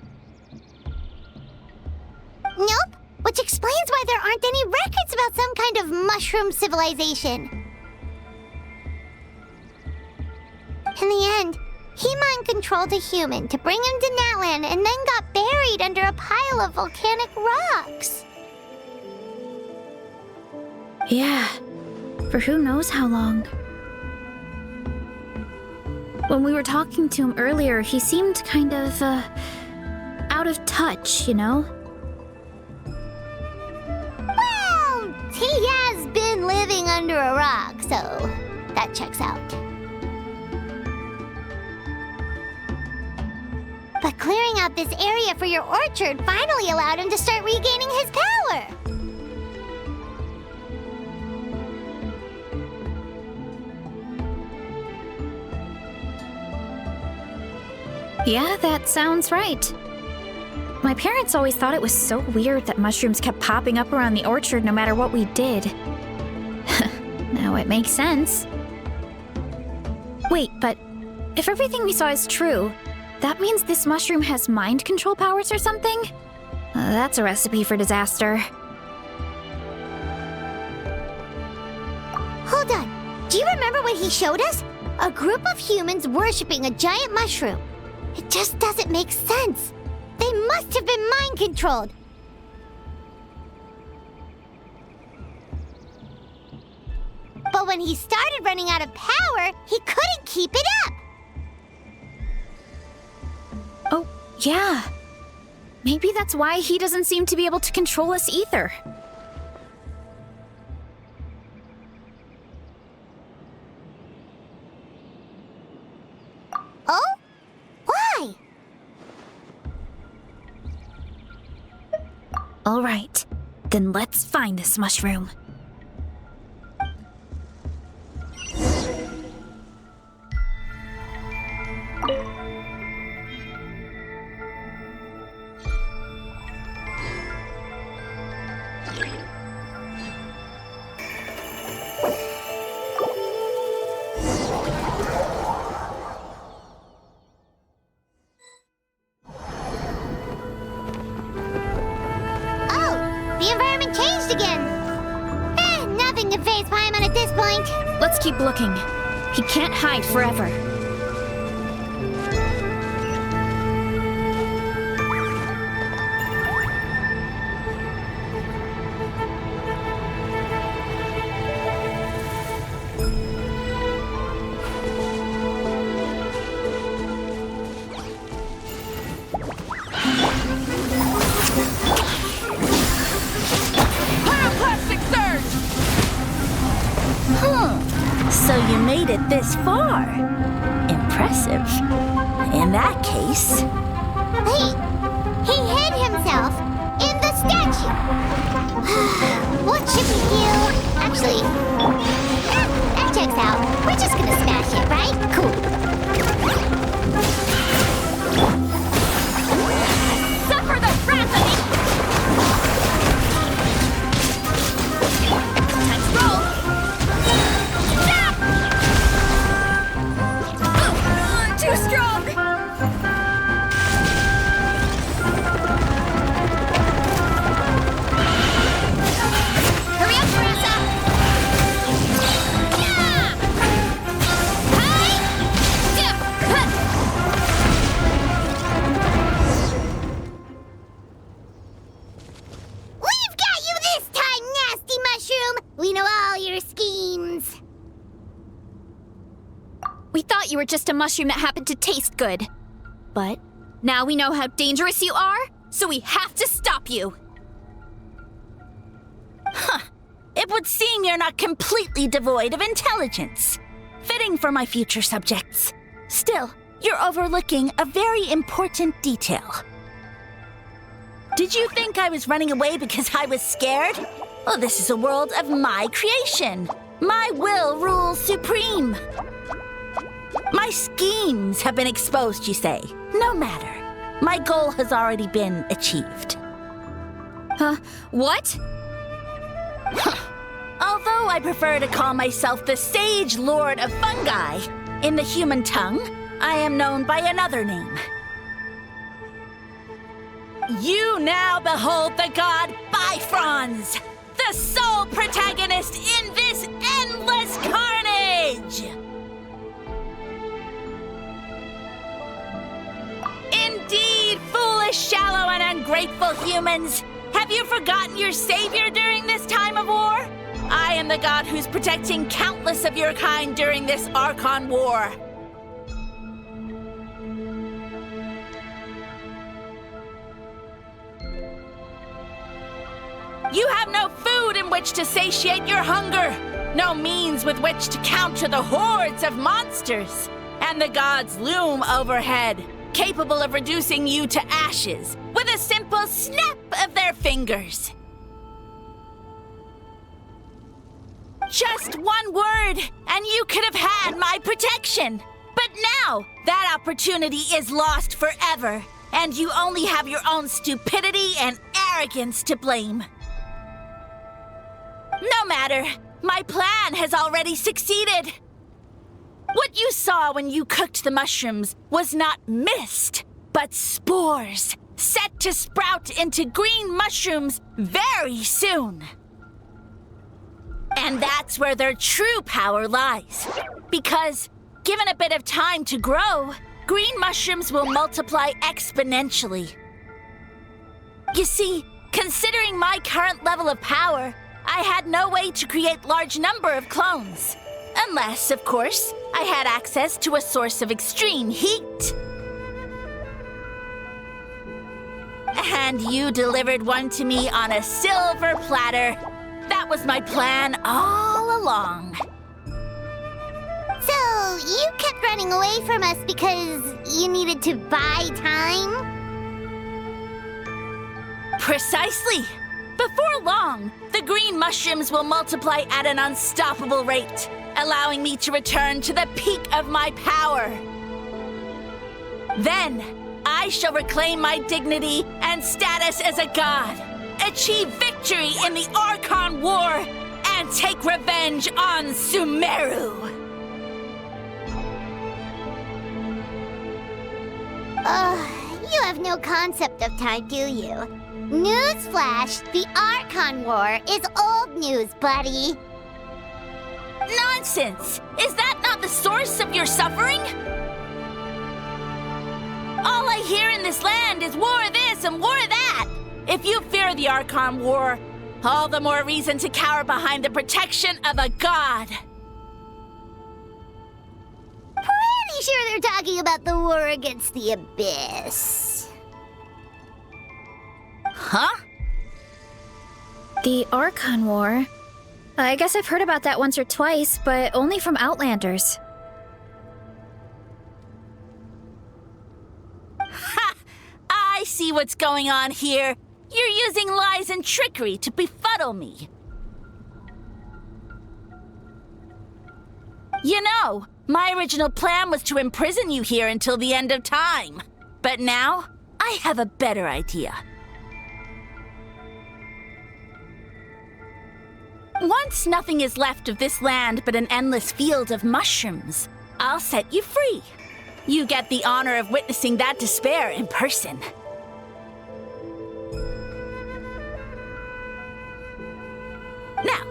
Nope. Which explains why there aren't any records about some kind of mushroom civilization. In the end, he mind-controlled a human to bring him to Natlan and then got buried under a pile of volcanic rocks. Yeah, for who knows how long. When we were talking to him earlier, he seemed kind of, out of touch, you know? Well, he has been living under a rock, so that checks out. But clearing out this area for your orchard finally allowed him to start regaining his power. Yeah, that sounds right. My parents always thought it was so weird that mushrooms kept popping up around the orchard no matter what we did. Now it makes sense. Wait, but if everything we saw is true, that means this mushroom has mind control powers or something? That's a recipe for disaster. Hold on. Do you remember what he showed us? A group of humans worshipping a giant mushroom. It just doesn't make sense. They must have been mind-controlled. But when he started running out of power, he couldn't keep it up. Oh, yeah. Maybe that's why he doesn't seem to be able to control us either. Oh? Why? All right, then let's find this mushroom. The environment changed again. Nothing to faze Paimon at this point. Let's keep looking. He can't hide forever. made it this far. Impressive. In that case... He hid himself in the statue. What should we do? Actually, that checks out. We're just gonna smash it, right? Cool. Suffer the wrath of me! Time to roll! Stop! Too strong! Hurry up, Varesa! Yeah! Hi! Yeah! Huh! We've got you this time, nasty mushroom! We know all your schemes. We thought you were just a mushroom that happened to taste good. But now we know how dangerous you are, so we have to stop you. It would seem you're not completely devoid of intelligence. Fitting for my future subjects. Still, you're overlooking a very important detail. Did you think I was running away because I was scared? Well, this is a world of my creation. My will rules supreme. My schemes have been exposed, you say. No matter. My goal has already been achieved. What? Although I prefer to call myself the Sage Lord of Fungi, in the human tongue, I am known by another name. You now behold the god Bifrons, the sole protagonist in this endless carnage! Indeed, foolish, shallow, and ungrateful humans! Have you forgotten your savior during this time of war? I am the god who's protecting countless of your kind during this Archon War. You have no food in which to satiate your hunger, no means with which to counter the hordes of monsters, and the gods loom overhead, capable of reducing you to ashes with a simple snap of their fingers. Just one word, and you could have had my protection. But now, that opportunity is lost forever, and you only have your own stupidity and arrogance to blame. No matter, my plan has already succeeded. What you saw when you cooked the mushrooms was not mist, but spores, set to sprout into green mushrooms very soon. And that's where their true power lies. Because, given a bit of time to grow, green mushrooms will multiply exponentially. You see, considering my current level of power, I had no way to create large number of clones. Unless, of course, I had access to a source of extreme heat. And you delivered one to me on a silver platter. That was my plan all along. So, you kept running away from us because you needed to buy time? Precisely. Before long, the green mushrooms will multiply at an unstoppable rate, allowing me to return to the peak of my power. Then, I shall reclaim my dignity and status as a god, achieve victory in the Archon War, and take revenge on Sumeru. You have no concept of time, do you? Newsflash, the Archon War is old news, buddy. Nonsense! Is that not the source of your suffering? All I hear in this land is war this and war that. If you fear the Archon War, all the more reason to cower behind the protection of a god. Pretty sure they're talking about the war against the Abyss. Huh? The Archon War? I guess I've heard about that once or twice, but only from Outlanders. Ha! I see what's going on here. You're using lies and trickery to befuddle me. You know, my original plan was to imprison you here until the end of time. But now, I have a better idea. Once nothing is left of this land but an endless field of mushrooms, I'll set you free. You get the honor of witnessing that despair in person. Now,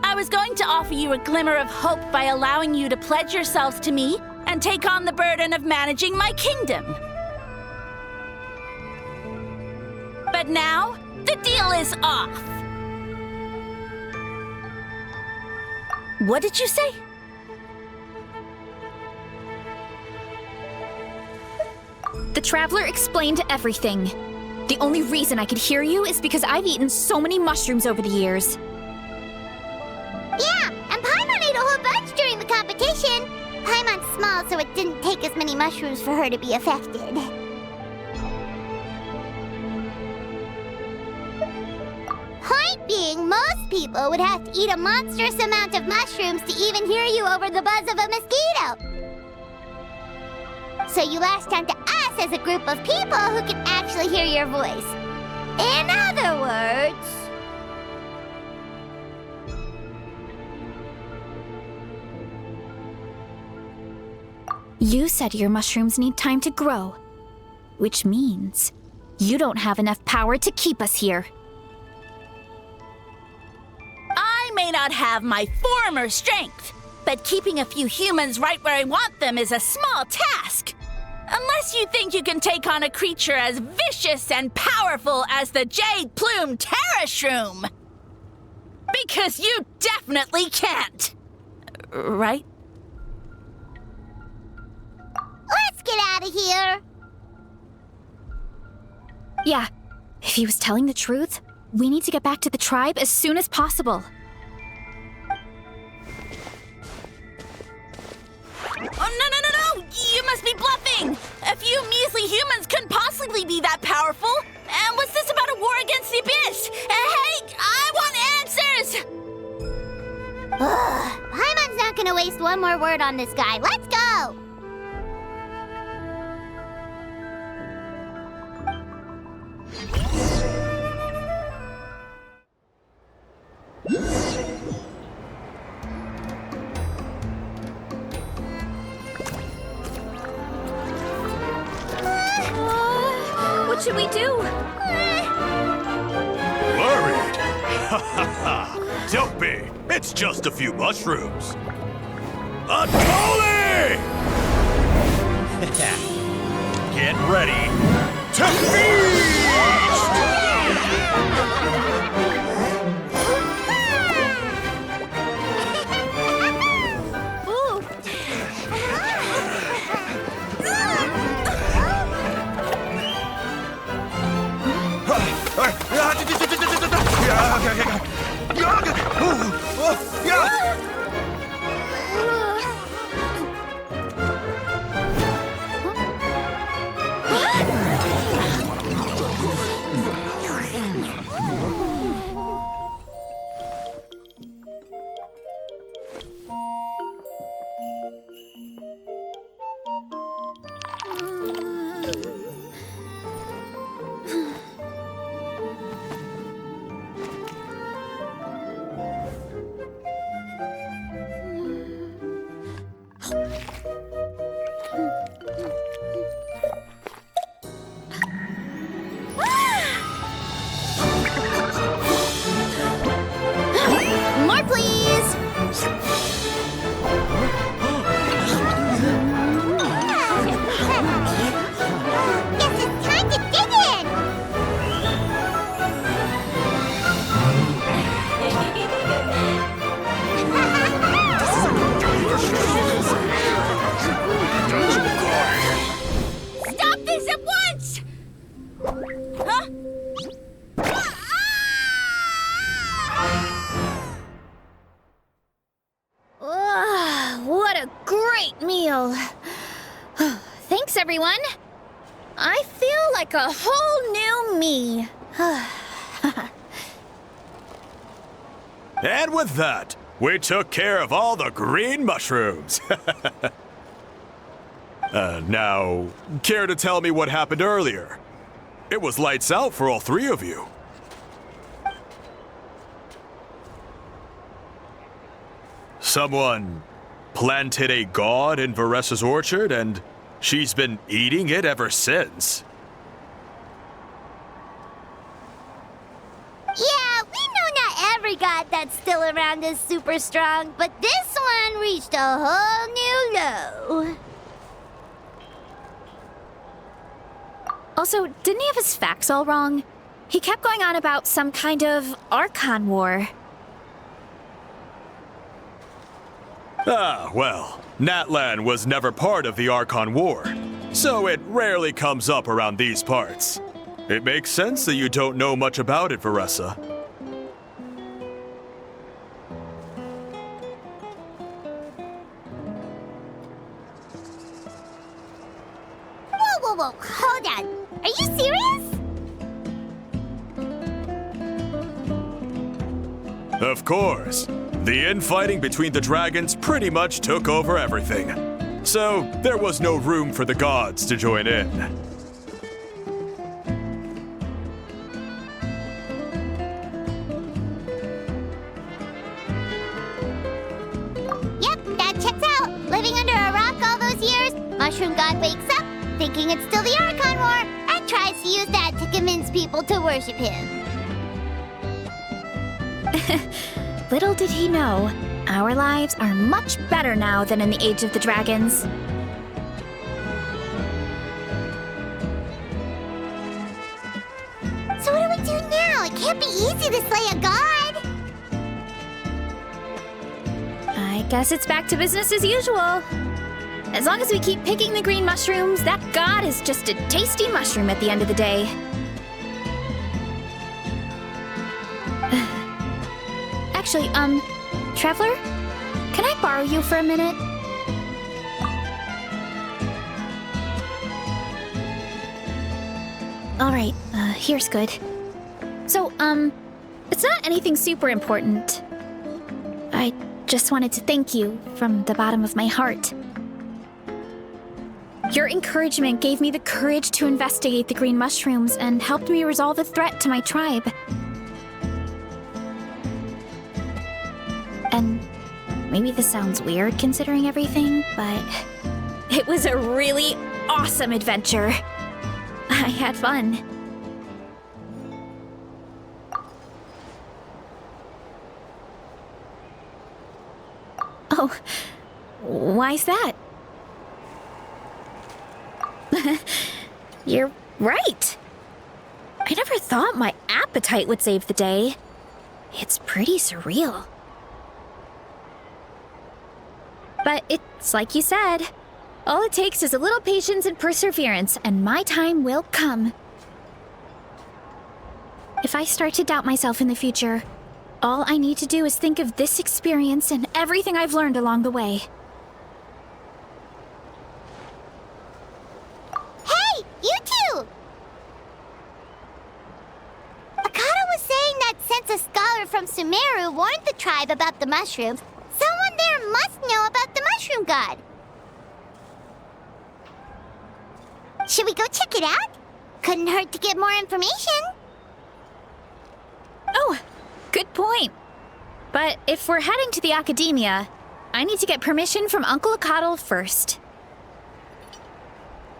I was going to offer you a glimmer of hope by allowing you to pledge yourselves to me and take on the burden of managing my kingdom. But now, the deal is off. What did you say? The Traveler explained everything. The only reason I could hear you is because I've eaten so many mushrooms over the years. Yeah, and Paimon ate a whole bunch during the competition. Paimon's small, so it didn't take as many mushrooms for her to be affected. Point being, most people would have to eat a monstrous amount of mushrooms to even hear you over the buzz of a mosquito. So you latched onto us as a group of people who can actually hear your voice. In other words... You said your mushrooms need time to grow, which means you don't have enough power to keep us here. I may not have my former strength, but keeping a few humans right where I want them is a small task. Unless you think you can take on a creature as vicious and powerful as the Jade-Plume Terrashroom. Because you definitely can't. Right? Let's get out of here! Yeah, if he was telling the truth, we need to get back to the tribe as soon as possible. Oh, no! You must be bluffing! A few measly humans couldn't possibly be that powerful! And what's this about a war against the Abyss? Hey, I want answers! Paimon's not gonna waste one more word on this guy. Let's go! What should we do? Worried? Ha ha ha! Don't be! It's just a few mushrooms. Atoli! Get ready to feast! great meal. Thanks, everyone. I feel like a whole new me. And with that, we took care of all the green mushrooms. Now, care to tell me what happened earlier? It was lights out for all three of you. Someone planted a god in Varesa's orchard, and she's been eating it ever since. Yeah, we know not every god that's still around is super strong, but this one reached a whole new low. Also, didn't he have his facts all wrong? He kept going on about some kind of Archon War. Ah, well, Natlan was never part of the Archon War, so it rarely comes up around these parts. It makes sense that you don't know much about it, Varesa. Whoa, hold on. Are you serious? Of course. The infighting between the dragons pretty much took over everything. So, there was no room for the gods to join in. Yep, that checks out. Living under a rock all those years, Mushroom God wakes up, thinking it's still the Archon War, and tries to use that to convince people to worship him. Little did he know, our lives are much better now than in the Age of the Dragons. So what do we do now? It can't be easy to slay a god. I guess it's back to business as usual. As long as we keep picking the green mushrooms, that god is just a tasty mushroom at the end of the day. Actually, Traveler? Can I borrow you for a minute? Alright, here's good. So, it's not anything super important. I just wanted to thank you from the bottom of my heart. Your encouragement gave me the courage to investigate the green mushrooms and helped me resolve a threat to my tribe. And maybe this sounds weird considering everything, but it was a really awesome adventure. I had fun. Oh, why's that? You're right. I never thought my appetite would save the day. It's pretty surreal. But it's like you said. All it takes is a little patience and perseverance, and my time will come. If I start to doubt myself in the future, all I need to do is think of this experience and everything I've learned along the way. Hey, you two! Akata was saying that since a scholar from Sumeru warned the tribe about the mushrooms, someone there must know about the mushroom god. Should we go check it out? Couldn't hurt to get more information. Oh, good point. But if we're heading to the academia, I need to get permission from Uncle Akatl first.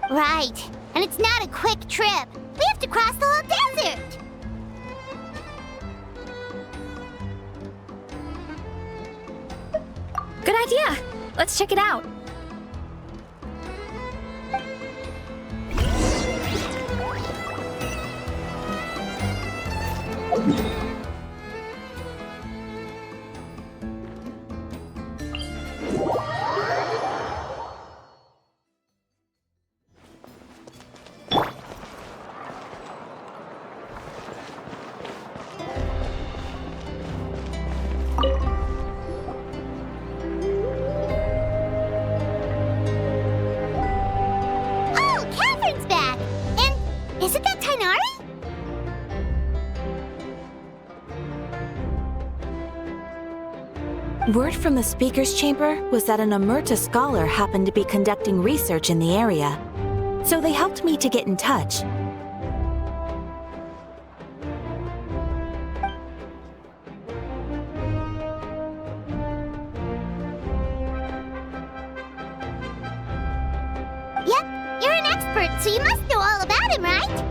Right, and it's not a quick trip. We have to cross the whole desert. Good idea. Let's check it out. Word from the speaker's chamber was that an Emerta scholar happened to be conducting research in the area. So they helped me to get in touch. Yep, you're an expert, so you must know all about him, right?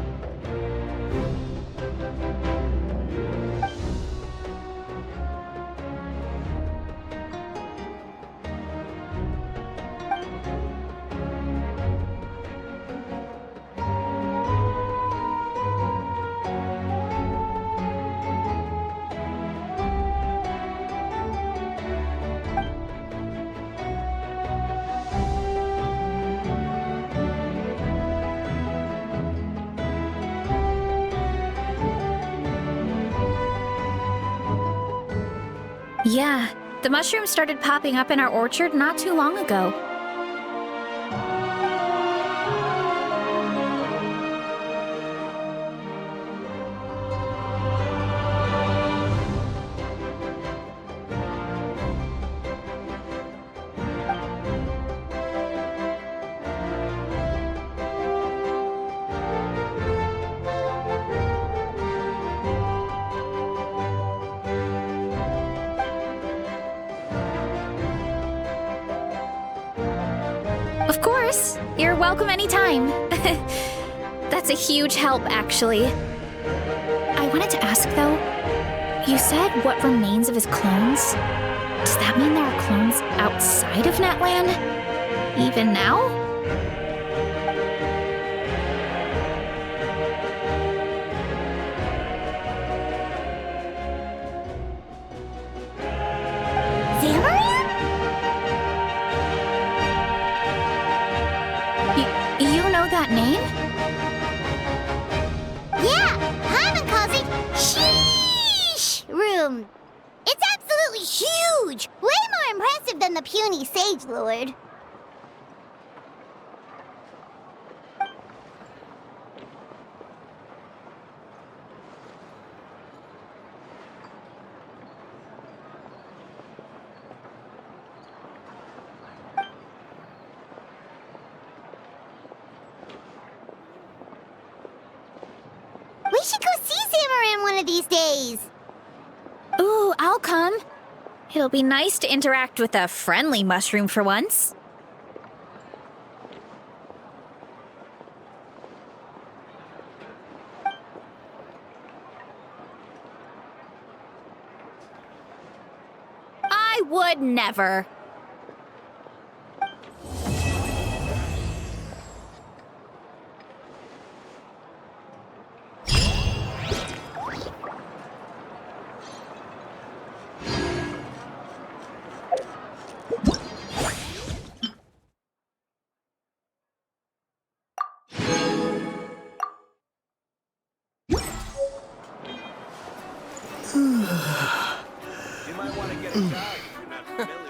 Yeah, the mushrooms started popping up in our orchard not too long ago. Of course, you're welcome anytime. That's a huge help, actually. I wanted to ask, though, you said what remains of his clones? Does that mean there are clones outside of Natlan? Even now? You know that name? Yeah, Hyman calls it Sheesh Room. It's absolutely huge! Way more impressive than the puny Sage Lord. We should go see Zamaran one of these days. Ooh, I'll come. It'll be nice to interact with a friendly mushroom for once. I would never. You might want to get a job if you're not familiar.